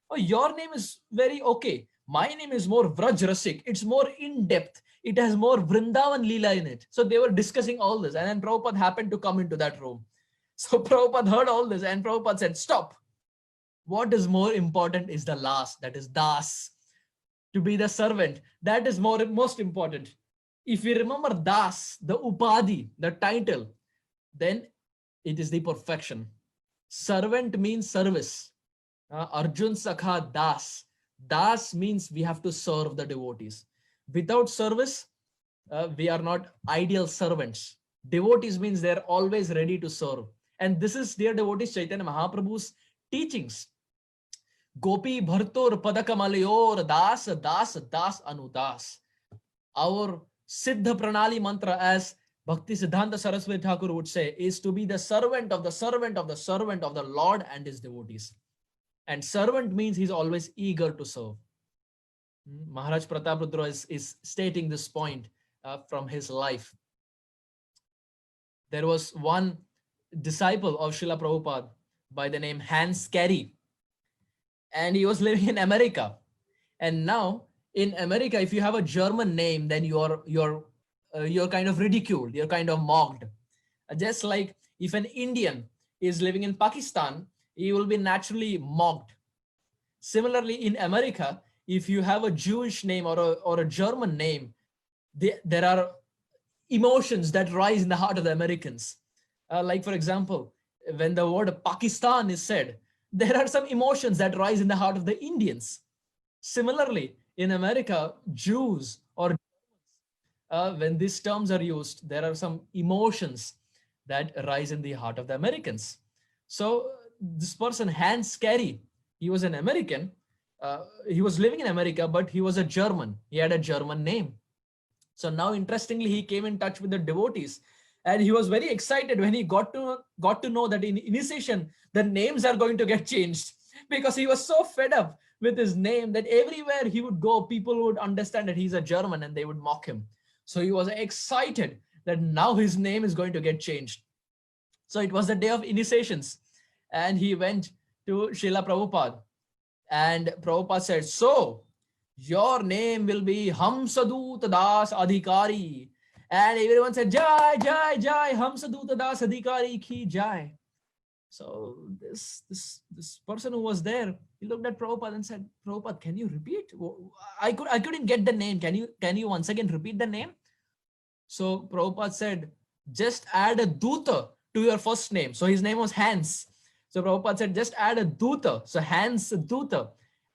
Oh, your name is very okay. My name is more Vraj Rasik. It's more in-depth. It has more Vrindavan Leela in it. So they were discussing all this. And then Prabhupada happened to come into that room. So Prabhupada heard all this and Prabhupada said, stop. What is more important is the last, that is Das. To be the servant, that is most important. If we remember Das, the Upadhi, the title, then it is the perfection. Servant means service. Arjun Sakhā Dāsa. Das means we have to serve the devotees. Without service, we are not ideal servants. Devotees means they're always ready to serve. And this is, dear devotees, Chaitanya Mahaprabhu's teachings. Gopi Bhartur Padakamalayur Das Das Das Anudas. Our Siddha Pranali mantra, as Bhakti Siddhanta Saraswati Thakur would say, is to be the servant of the servant of the servant of the Lord and his devotees. And servant means he's always eager to serve. Maharaj Prataparudra is stating this point from his life. There was one disciple of Srila Prabhupada by the name Hans Carey, and he was living in America. And now in America, if you have a German name, then you're kind of ridiculed, you're kind of mocked. Just like if an Indian is living in Pakistan, he will be naturally mocked. Similarly, in America, if you have a Jewish name or a German name, there are emotions that rise in the heart of the Americans. Like, for example, when the word Pakistan is said, there are some emotions that rise in the heart of the Indians. Similarly, in America, Jews or when these terms are used, there are some emotions that rise in the heart of the Americans. So this person, Hans Carey, he was an American. He was living in America, but he was a German. He had a German name. So now, interestingly, he came in touch with the devotees, and he was very excited when he got to know that in initiation, the names are going to get changed, because he was so fed up with his name that everywhere he would go, people would understand that he's a German and they would mock him. So he was excited that now his name is going to get changed. So it was the day of initiations, and he went to Srila Prabhupada, and Prabhupada said, so your name will be Hamsadut Das Adhikari. And everyone said, Jai, Jai, Jai, Hamsadut Das Adhikari ki Jai. So this person who was there, he looked at Prabhupada and said, Prabhupada, can you repeat? I couldn't get the name. Can you once again repeat the name? So Prabhupada said, just add a Duta to your first name. So his name was Hans. So Prabhupada said, just add a Duta. So Hans Duta.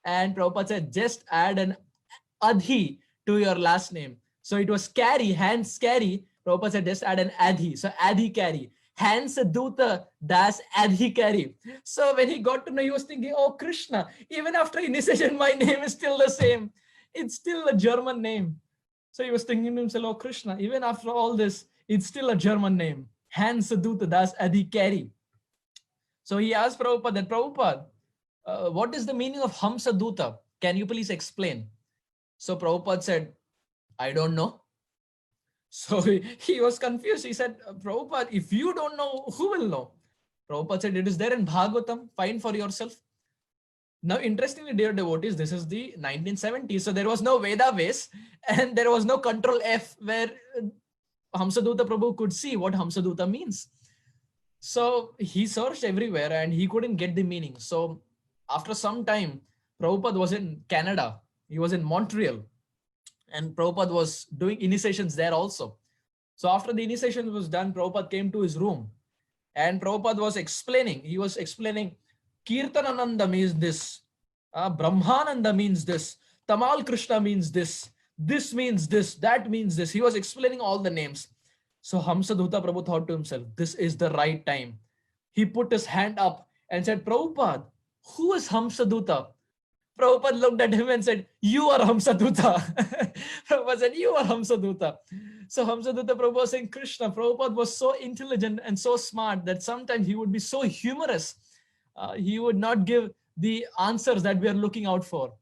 And Prabhupada said, just add an Adhi to your last name. So it was Carey, Hans Carey. Prabhupada said, just add an Adhi. So Adhi Carey. Hans Duta Das Adhi Carey. So when he got to know, he was thinking, oh Krishna, even after initiation, my name is still the same. It's still a German name. So he was thinking to himself, oh Krishna, even after all this, it's still a German name. Hans Duta Das Adhi Carey. So he asked Prabhupada, that Prabhupada, what is the meaning of Hamsa Duta? Can you please explain? So Prabhupada said, I don't know. So he was confused. He said, Prabhupada, if you don't know, who will know? Prabhupada said, it is there in Bhagavatam. Find for yourself. Now, interestingly, dear devotees, this is the 1970s. So there was no Veda base and there was no Control F where Hamsaduta Prabhu could see what Hamsaduta means. So he searched everywhere and he couldn't get the meaning. So after some time, Prabhupada was in Canada. He was in Montreal. And Prabhupada was doing initiations there also. So after the initiation was done, Prabhupada came to his room and Prabhupada was explaining. He was explaining, Kirtanananda means this, Brahmananda means this, Tamal Krishna means this means this, that means this. He was explaining all the names. So Hamsadhuta Prabhu thought to himself, this is the right time. He put his hand up and said, Prabhupada, who is Hamsaduta? Prabhupada looked at him and said, you are Hamsaduta. Prabhupada said, you are Hamsaduta. So Hamsaduta Prabhupada was saying, Krishna, Prabhupada was so intelligent and so smart that sometimes he would be so humorous. He would not give the answers that we are looking out for.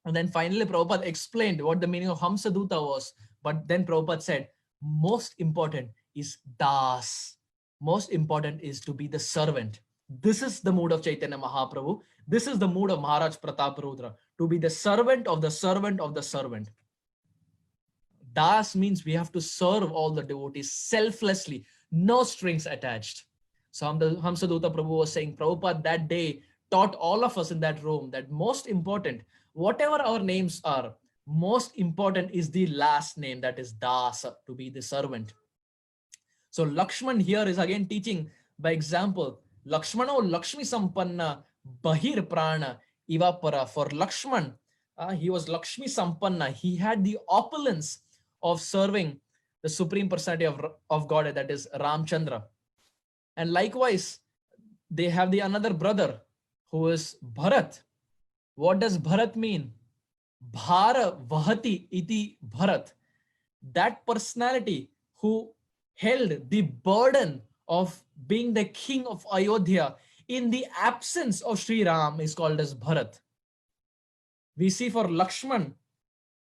And then finally Prabhupada explained what the meaning of Hamsaduta was. But then Prabhupada said, most important is Das. Most important is to be the servant. This is the mood of Chaitanya Mahaprabhu. This is the mood of Maharaj Prataparudra, to be the servant of the servant of the servant. Das means we have to serve all the devotees selflessly, no strings attached. So Hamsaduta Prabhu was saying, Prabhupada that day taught all of us in that room that most important, whatever our names are, most important is the last name, that is Dasa, to be the servant. So Lakshman here is again teaching by example. Lakshmano Lakshmi Sampanna Bahir Prana Ivapara. For Lakshman, he was Lakshmi Sampanna. He had the opulence of serving the Supreme Personality of Godhead, that is Ramchandra. And likewise, they have the another brother who is Bharat. What does Bharat mean? Bhara Vahati iti Bharat. That personality who held the burden of being the king of Ayodhya in the absence of Sri Ram is called as Bharat. We see for Lakshman,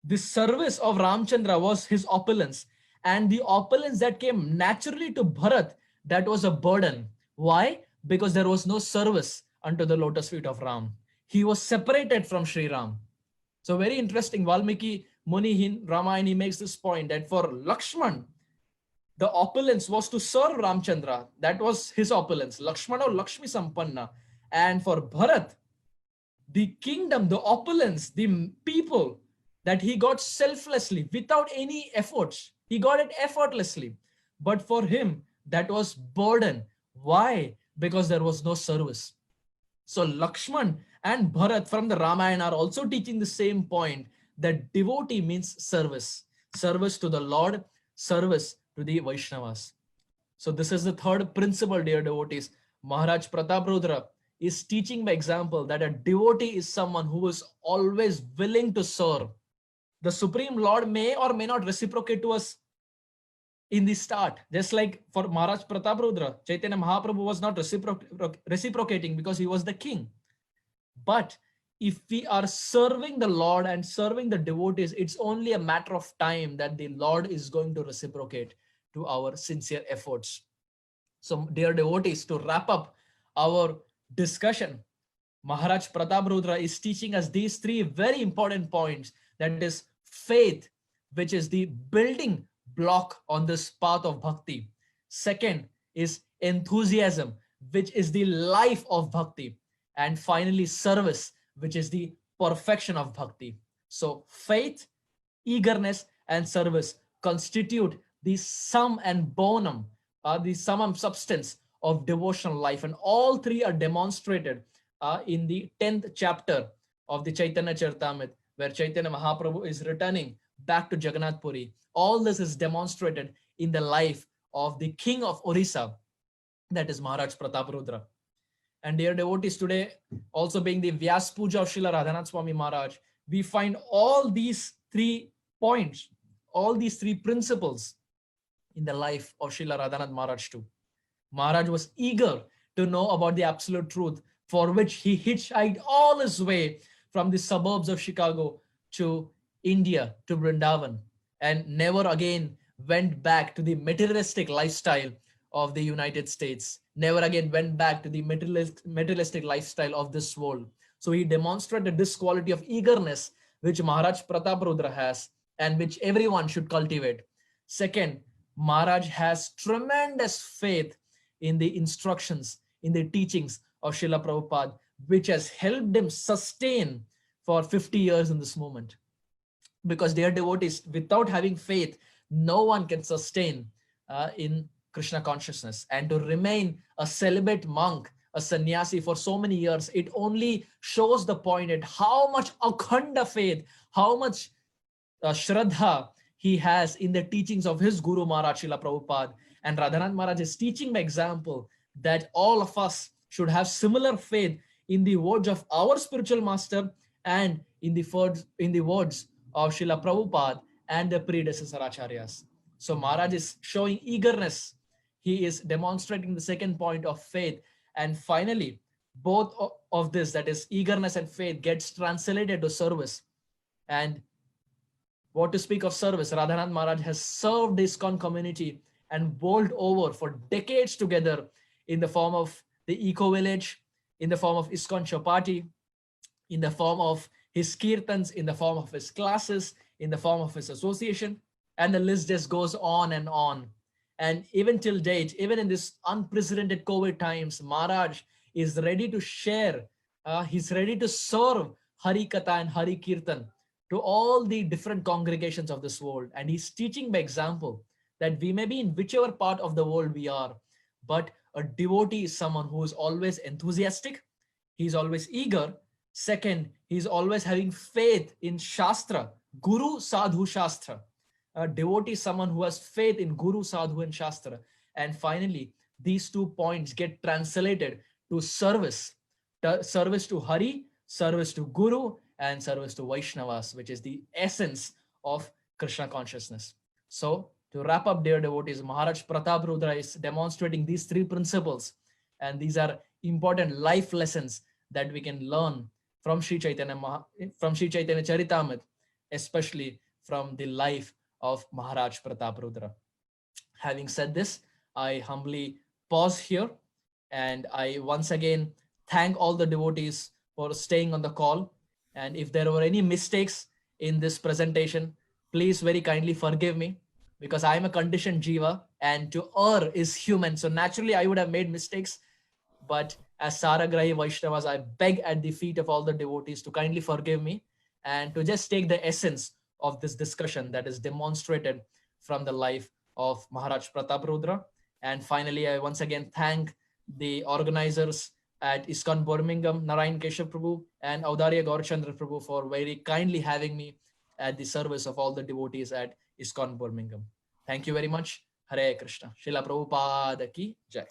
the service of Ramchandra was his opulence, and the opulence that came naturally to Bharat, that was a burden. Why? Because there was no service unto the lotus feet of Ram. He was separated from Sri Ram. So very interesting, Valmiki Muni in Ramayana, he makes this point that for Lakshman, the opulence was to serve Ramchandra. That was his opulence. Lakshmana Lakshmi Sampanna. And for Bharat, the kingdom, the opulence, the people that he got selflessly without any efforts. He got it effortlessly. But for him, that was burden. Why? Because there was no service. So Lakshman and Bharat from the Ramayana are also teaching the same point, that devotee means service. Service to the Lord, service to the Vaishnavas. So this is the third principle, dear devotees. Maharaj Prataparudra is teaching by example that a devotee is someone who is always willing to serve. The Supreme Lord may or may not reciprocate to us in the start. Just like for Maharaj Prataparudra, Chaitanya Mahaprabhu was not reciprocating because he was the king. But if we are serving the Lord and serving the devotees, it's only a matter of time that the Lord is going to reciprocate to our sincere efforts. So dear devotees, to wrap up our discussion, Maharaj Prataparudra is teaching us these three very important points. That is faith, which is the building block on this path of bhakti. Second is enthusiasm, which is the life of bhakti. And finally, service, which is the perfection of bhakti. So faith, eagerness, and service constitute the sum and bonum, the summum substance of devotional life. And all three are demonstrated in the 10th chapter of the Chaitanya Charitamrita, where Chaitanya Mahaprabhu is returning back to Jagannath Puri. All this is demonstrated in the life of the king of Orissa, that is Maharaj Prataparudra. And dear devotees, today also being the Vyas Puja of Srila Radhanath Swami Maharaj, we find all these 3 points, all these 3 principles in the life of Srila Radhanath Maharaj too. Maharaj was eager to know about the absolute truth, for which he hitchhiked all his way from the suburbs of Chicago to India, to Vrindavan, and never again went back to the materialistic lifestyle of the United States, never again went back to the materialistic lifestyle of this world. So he demonstrated this quality of eagerness, which Maharaj Prataparudra has, and which everyone should cultivate. Second, Maharaj has tremendous faith in the instructions, in the teachings of Srila Prabhupada, which has helped him sustain for 50 years in this moment. Because dear devotees, without having faith, no one can sustain in Krishna consciousness. And to remain a celibate monk, a sannyasi for so many years, it only shows the point at how much akhanda faith, how much shraddha he has in the teachings of his Guru Maharaj Srila Prabhupada. And Radhanath Maharaj is teaching by example that all of us should have similar faith in the words of our spiritual master and in the words of Srila Prabhupada and the predecessor acharyas. So Maharaj is showing eagerness. He is demonstrating the second point of faith. And finally, both of this, that is eagerness and faith, gets translated to service. And what to speak of service, Radhanath Maharaj has served the ISKCON community and bowled over for decades together in the form of the Eco Village, in the form of ISKCON Chapati, in the form of his kirtans, in the form of his classes, in the form of his association, and the list just goes on and on. And even till date, even in this unprecedented COVID times, Maharaj is ready to share, he's ready to serve Hari Katha and Hari Kirtan to all the different congregations of this world. And he's teaching by example that we may be in whichever part of the world we are, but a devotee is someone who is always enthusiastic, he's always eager. Second, he's always having faith in Shastra, Guru, Sadhu, Shastra. A devotee is someone who has faith in Guru, Sadhu, and Shastra. And finally, these 2 points get translated to service. Service to Hari, service to Guru, and service to Vaishnavas, which is the essence of Krishna consciousness. So, to wrap up, dear devotees, Maharaj Prataparudra is demonstrating these 3 principles. And these are important life lessons that we can learn from Sri Chaitanya Charitamrita, especially from the life of Maharaj Prataparudra. Having said this, I humbly pause here, and I once again thank all the devotees for staying on the call. And if there were any mistakes in this presentation, please very kindly forgive me, because I am a conditioned jiva and to err is human. So naturally I would have made mistakes, but as Saragrahi Vaishnavas, I beg at the feet of all the devotees to kindly forgive me and to just take the essence of this discussion that is demonstrated from the life of Maharaj Prataparudra. And finally, I once again thank the organizers at ISKCON Birmingham, Narayan Keshav Prabhu and Audarya Gaurachandra Prabhu, for very kindly having me at the service of all the devotees at ISKCON Birmingham. Thank you very much. Hare Krishna. Srila Prabhupada ki Jai.